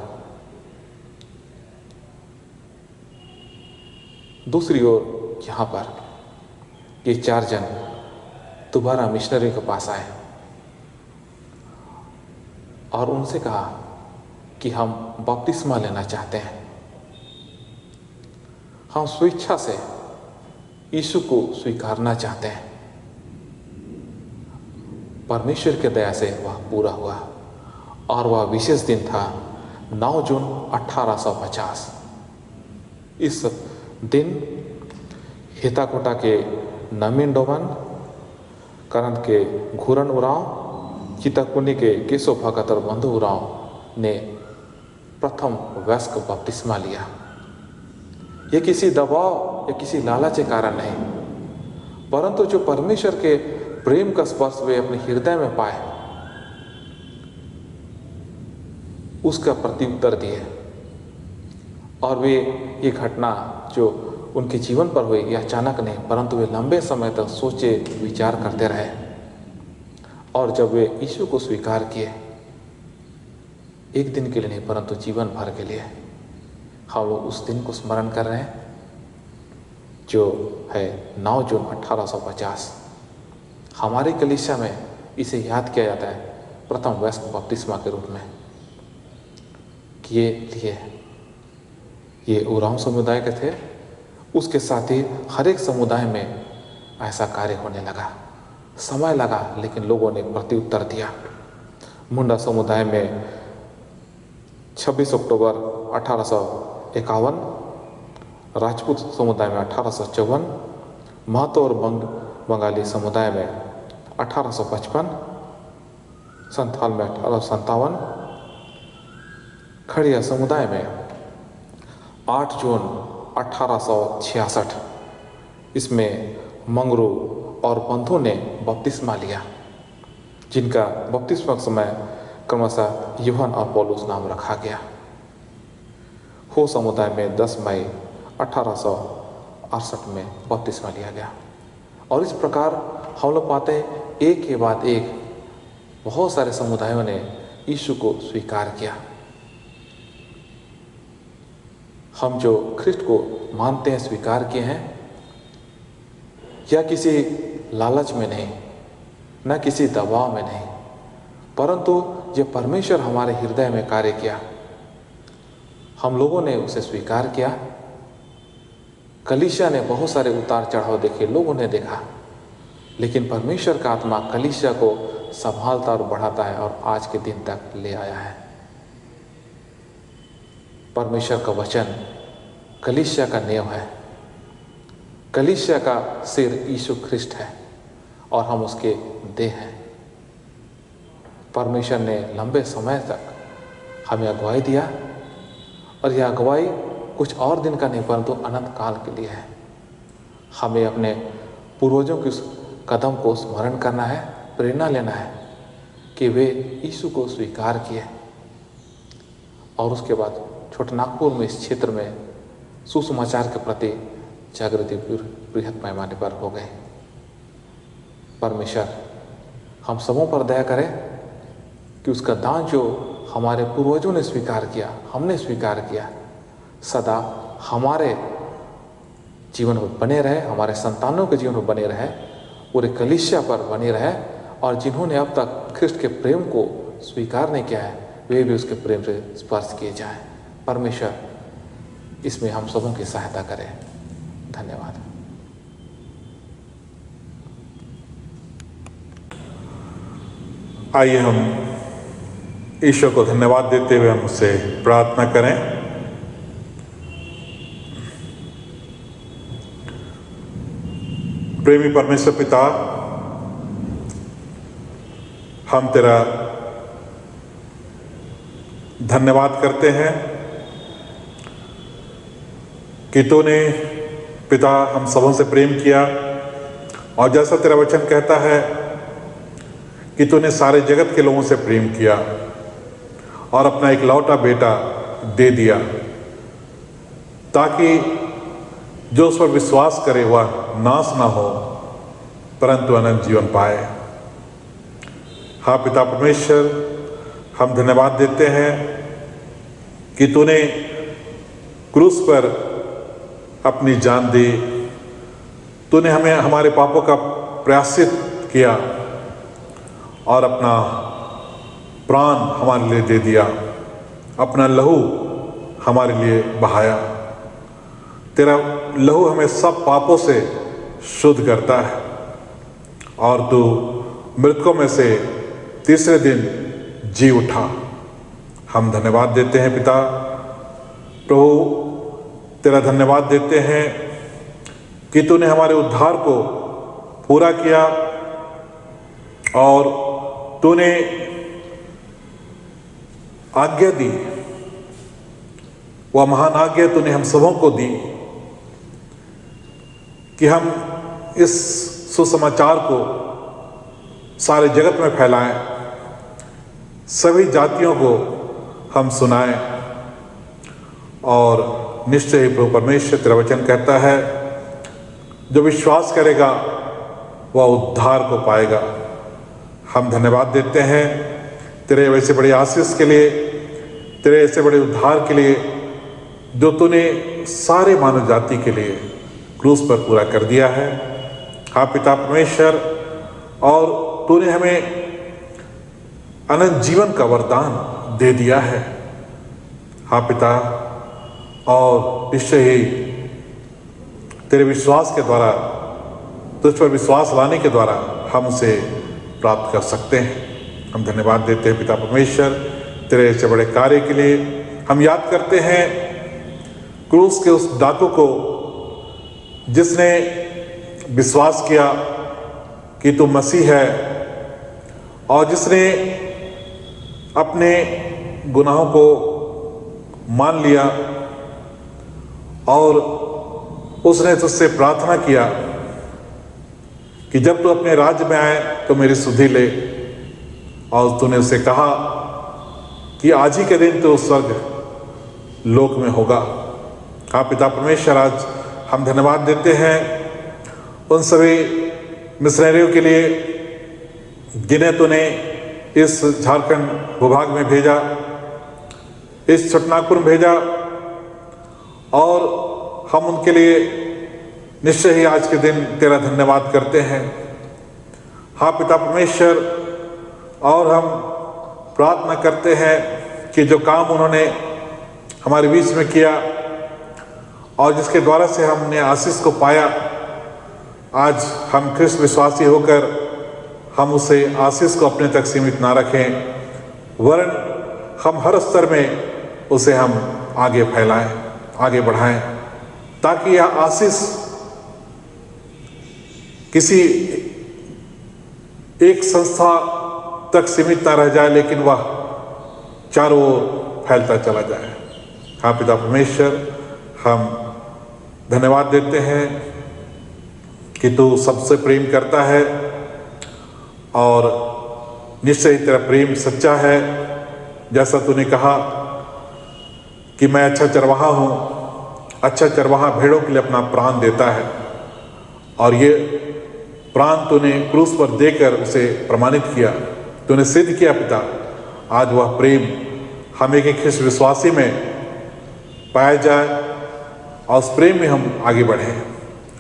दूसरी ओर यहाँ पर ये 4 जन दोबारा मिशनरी के पास आए और उनसे कहा कि हम बपतिस्मा लेना चाहते हैं, हम स्वेच्छा से यीशु को स्वीकारना चाहते हैं। परमेश्वर के दया से वह पूरा हुआ और वह विशेष दिन था 9 जून 1850। इस दिन हिताकोटा के नमीन डोमन, करंत के घूरन उरांव, चिताकुनी के केशव भगत और बंधु उरांव ने प्रथम वयस्क बपतिस्मा लिया। ये किसी दबाव या किसी लालच के कारण नहीं, परंतु जो परमेश्वर के प्रेम का स्पर्श वे अपने हृदय में पाए, उसका प्रत्युत्तर दिए। और वे ये घटना जो उनके जीवन पर हुई, यह अचानक नहीं, परंतु वे लंबे समय तक सोचे विचार करते रहे। और जब वे यीशु को स्वीकार किए, एक दिन के लिए नहीं परंतु जीवन भर के लिए, हम लोग उस दिन को स्मरण कर रहे हैं जो है 9 जून 1850। हमारी कलीसिया में इसे याद किया जाता है प्रथम वयस्क बपतिस्मा के रूप में। कि ये उरांव समुदाय के थे, उसके साथ ही हर एक समुदाय में ऐसा कार्य होने लगा। समय लगा, लेकिन लोगों ने प्रत्युत्तर दिया। मुंडा समुदाय में 26 अक्टूबर 1851, राजपूत समुदाय में 1854, महतो और बंगाली समुदाय में 1855, संथाल में 1857, खड़िया समुदाय में 8 जून 1866, इसमें मंगरू और बंधु ने बपतिस्मा लिया, जिनका बपतिस्मा के समय क्रमशः यूहन और पौलुस नाम रखा गया। हो समुदाय में 10 मई 1868 में बपतिस्मा लिया गया। और इस प्रकार हम लोग पाते हैं एक के बाद एक बहुत सारे समुदायों ने यीशु को स्वीकार किया। हम जो ख्रिस्ट को मानते हैं, स्वीकार किए हैं, या किसी लालच में नहीं, न किसी दबाव में नहीं, परंतु जो परमेश्वर हमारे हृदय में कार्य किया, हम लोगों ने उसे स्वीकार किया। कलीसिया ने बहुत सारे उतार चढ़ाव देखे, लोगों ने देखा, लेकिन परमेश्वर का आत्मा कलीसिया को संभालता और बढ़ाता है और आज के दिन तक ले आया है। परमेश्वर का वचन कलीसिया का नेव है। कलीसिया का सिर यीशु ख्रिस्ट है और हम उसके देह हैं। परमेश्वर ने लंबे समय तक हमें अगुवाई दिया और यह अगुवाई कुछ और दिन का नहीं परंतु अनंत काल के लिए है। हमें अपने पूर्वजों के उस कदम को स्मरण करना है, प्रेरणा लेना है कि वे यीशु को स्वीकार किए और उसके बाद छोटानागपुर में, इस क्षेत्र में सुसमाचार के प्रति जागृति बृहद पैमाने पर हो गए। परमेश्वर हम सबों पर दया करे कि उसका दान जो हमारे पूर्वजों ने स्वीकार किया, हमने स्वीकार किया, सदा हमारे जीवन में बने रहे, हमारे संतानों के जीवन में बने रहे, पूरे कलीसिया पर बने रहे। और जिन्होंने अब तक ख्रिस्ट के प्रेम को स्वीकार नहीं किया है, वे भी उसके प्रेम से स्पर्श किए जाएं। परमेश्वर इसमें हम सबों की सहायता करें। धन्यवाद। आइए हम ईश्वर को धन्यवाद देते हुए हम उससे प्रार्थना करें। प्रेमी परमेश्वर पिता, हम तेरा धन्यवाद करते हैं कि तूने पिता हम सबों से प्रेम किया और जैसा तेरा वचन कहता है कि तूने सारे जगत के लोगों से प्रेम किया और अपना एक लौटा बेटा दे दिया ताकि जो उस पर विश्वास करे वह नाश ना हो परंतु अनंत जीवन पाए। हाँ पिता परमेश्वर, हम धन्यवाद देते हैं कि तूने क्रूस पर अपनी जान दी, तूने हमें हमारे पापों का प्रायश्चित किया और अपना प्राण हमारे लिए दे दिया, अपना लहू हमारे लिए बहाया। तेरा लहू हमें सब पापों से शुद्ध करता है और तू मृतकों में से तीसरे दिन जी उठा। हम धन्यवाद देते हैं पिता प्रभु, तेरा धन्यवाद देते हैं कि तूने हमारे उद्धार को पूरा किया और तूने आज्ञा दी, वह महान आज्ञा तूने हम सबों को दी कि हम इस सुसमाचार को सारे जगत में फैलाएं, सभी जातियों को हम सुनाएं। और निश्चय ही प्रभु परमेश्वर तेरा वचन कहता है, जो विश्वास करेगा वह उद्धार को पाएगा। हम धन्यवाद देते हैं तेरे वैसे बड़े आशीष के लिए, तेरे ऐसे बड़े उद्धार के लिए जो तूने सारे मानव जाति के लिए क्रूस पर पूरा कर दिया है। हाँ पिता परमेश्वर, और तूने हमें अनंत जीवन का वरदान दे दिया है। हाँ पिता, और निश्चय ही तेरे विश्वास के द्वारा, तुझ पर विश्वास लाने के द्वारा हम उसे प्राप्त कर सकते हैं। हम धन्यवाद देते हैं पिता परमेश्वर तेरे ऐसे बड़े कार्य के लिए। हम याद करते हैं क्रूस के उस डाकू को जिसने विश्वास किया कि तू मसीह है और जिसने अपने गुनाहों को मान लिया और उसने तुझसे प्रार्थना किया कि जब तू अपने राज्य में आए तो मेरी सुधि ले, और तूने उसे कहा कि आज ही के दिन तो स्वर्ग लोक में होगा। हाँ पिता परमेश्वर, आज हम धन्यवाद देते हैं उन सभी मिशनरियों के लिए जिन्हें तूने इस झारखंड भूभाग में भेजा, इस छोटनागपुर में भेजा, और हम उनके लिए निश्चय ही आज के दिन तेरा धन्यवाद करते हैं। हाँ पिता परमेश्वर, और हम प्रार्थना करते हैं कि जो काम उन्होंने हमारे बीच में किया और जिसके द्वारा से हमने आशीष को पाया, आज हम ख्रिस्त विश्वासी होकर हम उसे आशीष को अपने तक सीमित ना रखें, वरन हम हर स्तर में उसे हम आगे फैलाएं, आगे बढ़ाएं, ताकि यह आशीष किसी एक संस्था तक सीमित ना रह जाए, लेकिन वह चारों ओर फैलता चला जाए। हाँ पिता परमेश्वर, हम धन्यवाद देते हैं कि तू सबसे प्रेम करता है और निश्चय ही तेरा प्रेम सच्चा है। जैसा तूने कहा कि मैं अच्छा चरवाहा हूँ, अच्छा चरवाहा भेड़ों के लिए अपना प्राण देता है, और ये प्राण तूने क्रूस पर देकर उसे प्रमाणित किया, तूने सिद्ध किया पिता। आज वह प्रेम हम एक ख्रिस्त विश्वासी में पाया जाए और उस प्रेम में हम आगे बढ़ें।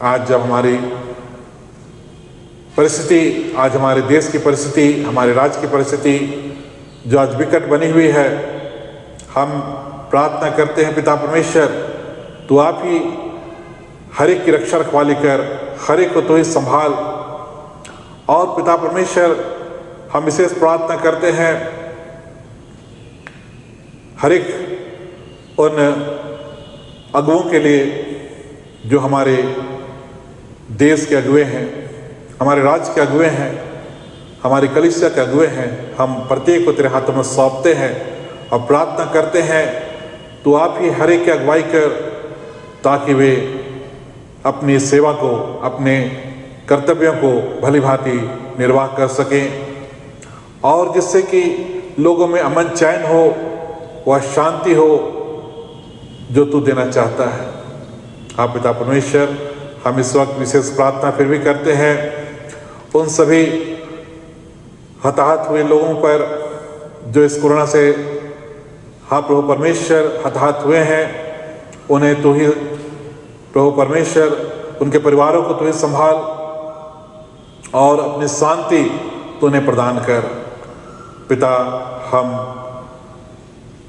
आज जब हमारी परिस्थिति, आज हमारे देश की परिस्थिति, हमारे राज्य की परिस्थिति जो आज विकट बनी हुई है, हम प्रार्थना करते हैं पिता परमेश्वर, तू आप ही हर एक की रक्षा रखवाली कर, हर एक को तो ही संभाल। और पिता परमेश्वर, हम विशेष प्रार्थना करते हैं हर एक उन अगुओं के लिए जो हमारे देश के अगुए हैं, हमारे राज्य के अगुए हैं, हमारी कलीसिया के अगुए हैं। हम प्रत्येक को तेरे हाथों में सौंपते हैं और प्रार्थना करते हैं तो आप ही हर एक की अगुवाई कर, ताकि वे अपनी सेवा को, अपने कर्तव्यों को भली भांति निर्वाह कर सकें, और जिससे कि लोगों में अमन चैन हो, वह शांति हो जो तू देना चाहता है। आप पिता परमेश्वर, हम इस वक्त विशेष प्रार्थना फिर भी करते हैं उन सभी हताहत हुए लोगों पर जो इस कोरोना से, हाँ प्रभु परमेश्वर, हताहत हुए हैं। उन्हें तो ही प्रभु परमेश्वर, उनके परिवारों को तो ही संभाल और अपनी शांति तो उन्हें प्रदान कर। पिता, हम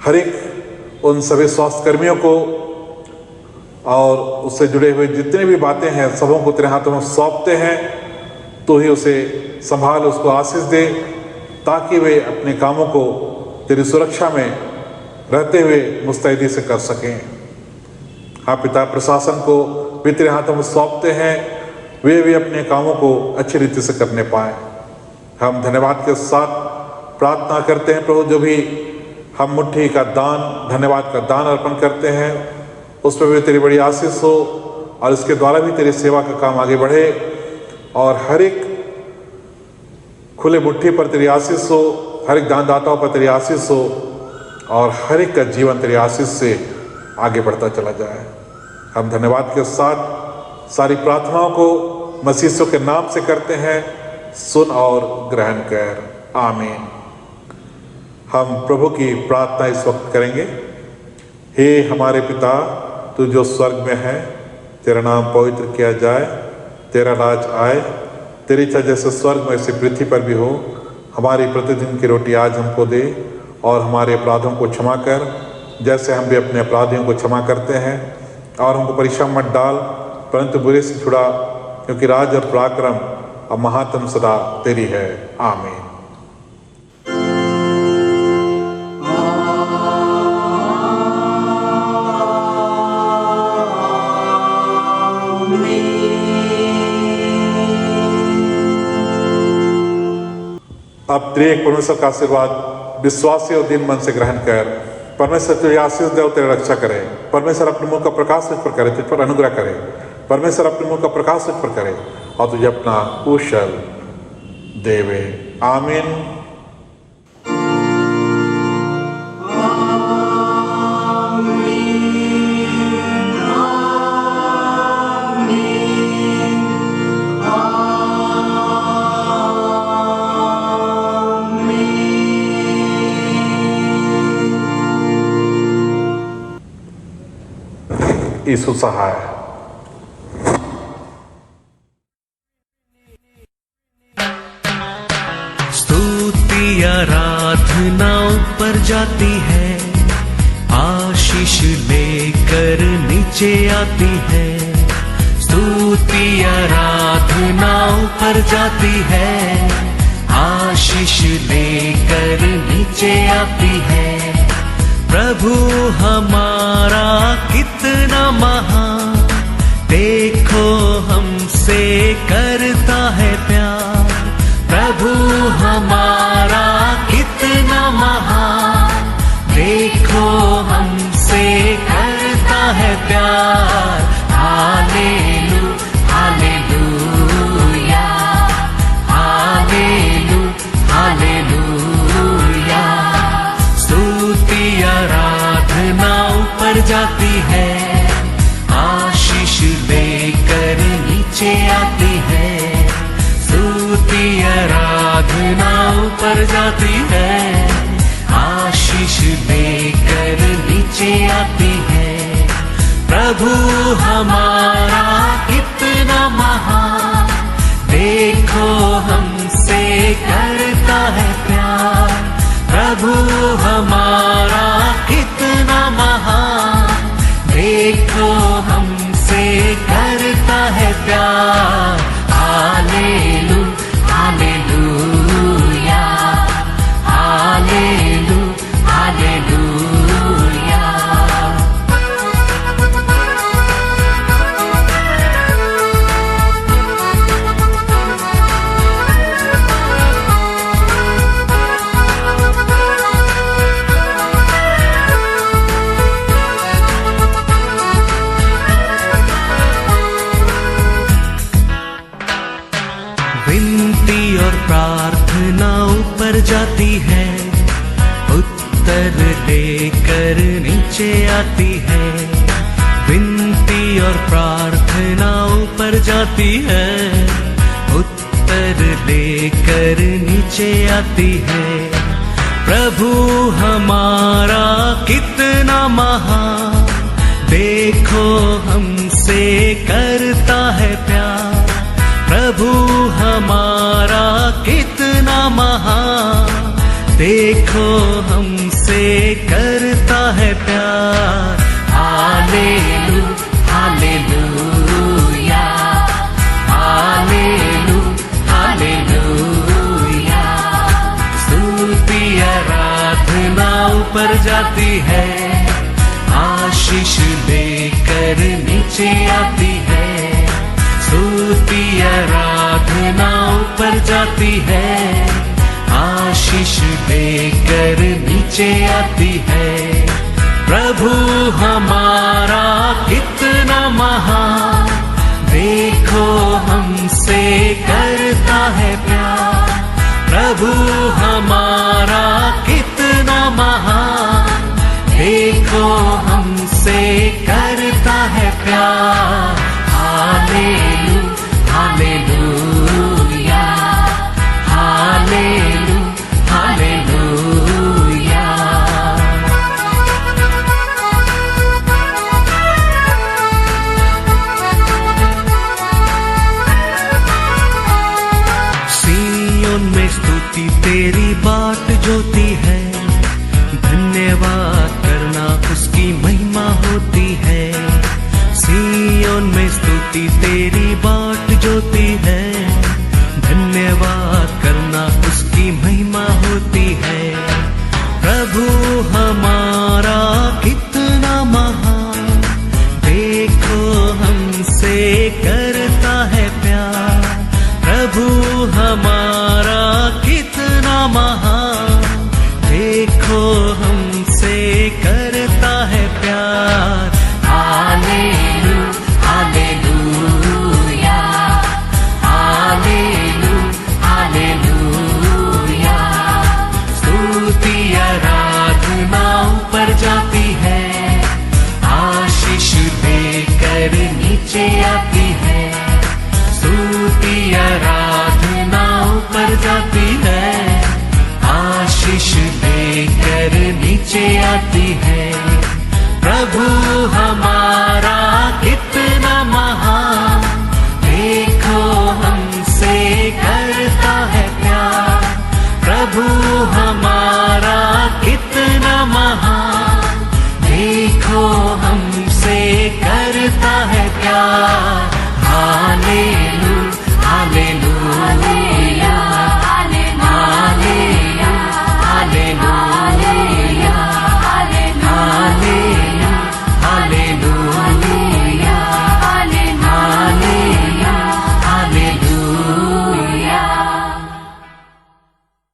हर एक उन सभी स्वास्थ्य कर्मियों को और उससे जुड़े हुए जितने भी बातें हैं सबों को तेरे हाथों में सौंपते हैं। तो ही उसे संभाल, उसको आशीष दे, ताकि वे अपने कामों को तेरी सुरक्षा में रहते हुए मुस्तैदी से कर सकें। हाँ पिता, प्रशासन को भी तेरे हाथों में सौंपते हैं, वे भी अपने कामों को अच्छी रीति से करने पाए। हम धन्यवाद के साथ प्रार्थना करते हैं प्रभु, जो भी हम मुट्ठी का दान, धन्यवाद का दान अर्पण करते हैं, उस पर भी तेरी बड़ी आशीष हो और इसके द्वारा भी तेरी सेवा का काम आगे बढ़े और हर एक खुले मुट्ठी पर तेरी आशीष हो, हर एक दानदाताओं पर तेरी आशीष हो और हर एक का जीवन तेरी आशीष से आगे बढ़ता चला जाए। हम धन्यवाद के साथ सारी प्रार्थनाओं को मसीह यीशु के नाम से करते हैं, सुन और ग्रहण कर। आमीन। हम प्रभु की प्रार्थना इस वक्त करेंगे। हे हमारे पिता, तू जो स्वर्ग में है, तेरा नाम पवित्र किया जाए, तेरा राज आए, तेरी इच्छा जैसे स्वर्ग में ऐसे पृथ्वी पर भी हो। हमारी प्रतिदिन की रोटी आज हमको दे और हमारे अपराधों को क्षमा कर, जैसे हम भी अपने अपराधियों को क्षमा करते हैं। और हमको परीक्षा मत डाल, परंतु बुरे से छुड़ा, क्योंकि राज और पराक्रम और महात्म सदा तेरी है। आमीन। अब त्रिएक परमेश्वर का आशीर्वाद विश्वासी और दिन मन से ग्रहण कर। परमेश्वर तुझे आशीष दे और तेरी रक्षा करे। परमेश्वर अपने मुंह का प्रकाश तुझ पर करे, तुझ पर अनुग्रह करे। परमेश्वर अपने मुंह का प्रकाश तुझ पर करे और तुझे अपना कुशल देवे। आमीन। यीशु सहाय। स्तुति आराधना ऊपर जाती है, आशीष लेकर नीचे आती है। स्तुति आराधना ऊपर जाती है, आशीष लेकर नीचे आती है। प्रभु हमारा कितना महान, देखो हमसे करता है प्यार। प्रभु हमारा कितना महान, देखो हमसे करता है प्यार। हालेलू हालेलूया, हालेलू हालेलूया। स्तुति आराधना ऊपर जाती है, आशीष लेकर नीचे आती है। स्तुति आराधना ऊपर जाती है, आशीष लेकर नीचे आती है। प्रभु हमारा कितना महान, देखो हमसे करता है प्यार। प्रभु हमारा कितना महान, देखो हमसे करता है प्यार। हालेलू हालेलूया, हालेलू हालेलूया। विनती और प्रार्थना ऊपर जाती है, उत्तर लेकर नीचे आती है। विनती और प्रार्थना ऊपर जाती है, उत्तर लेकर नीचे आती है। प्रभु हमारा कितना महान, देखो हमसे करता है प्यार। प्रभु हमारा कितना महान, देखो हमसे करता है प्यार। हालेलू हालेलूया, हालेलू हालेलूया। स्तुति आराधना ऊपर जाती है, आशीष लेकर नीचे आती है। स्तुति आराधना ऊपर जाती है, आशीष लेकर नीचे आती है। प्रभु हमारा कितना महान, देखो हमसे करता है प्यार। प्रभु हमारा कितना महान, देखो हमसे करता है प्यार। हालेलू हालेलूया, हालेलू हालेलूया। सिय्योन में स्तुति तेरी बाट जोती है, धन्यवाद करना उसकी महिमा होती है। सिय्योन में स्तुति तेरी बाट जोती है, धन्यवाद करना उसकी महिमा होती है। प्रभु हमारा कितना महान, देखो हमसे करता है प्यार। प्रभु हमारा कितना महान, देखो हमसे करता है प्यार। हालेलू हालेलूया, हालेलू हालेलूया। स्तुति आराधना ऊपर जाती है, आशीष देकर नीचे आती है। स्तुति आराधना ऊपर जाती है, आशीष देकर नीचे आती है।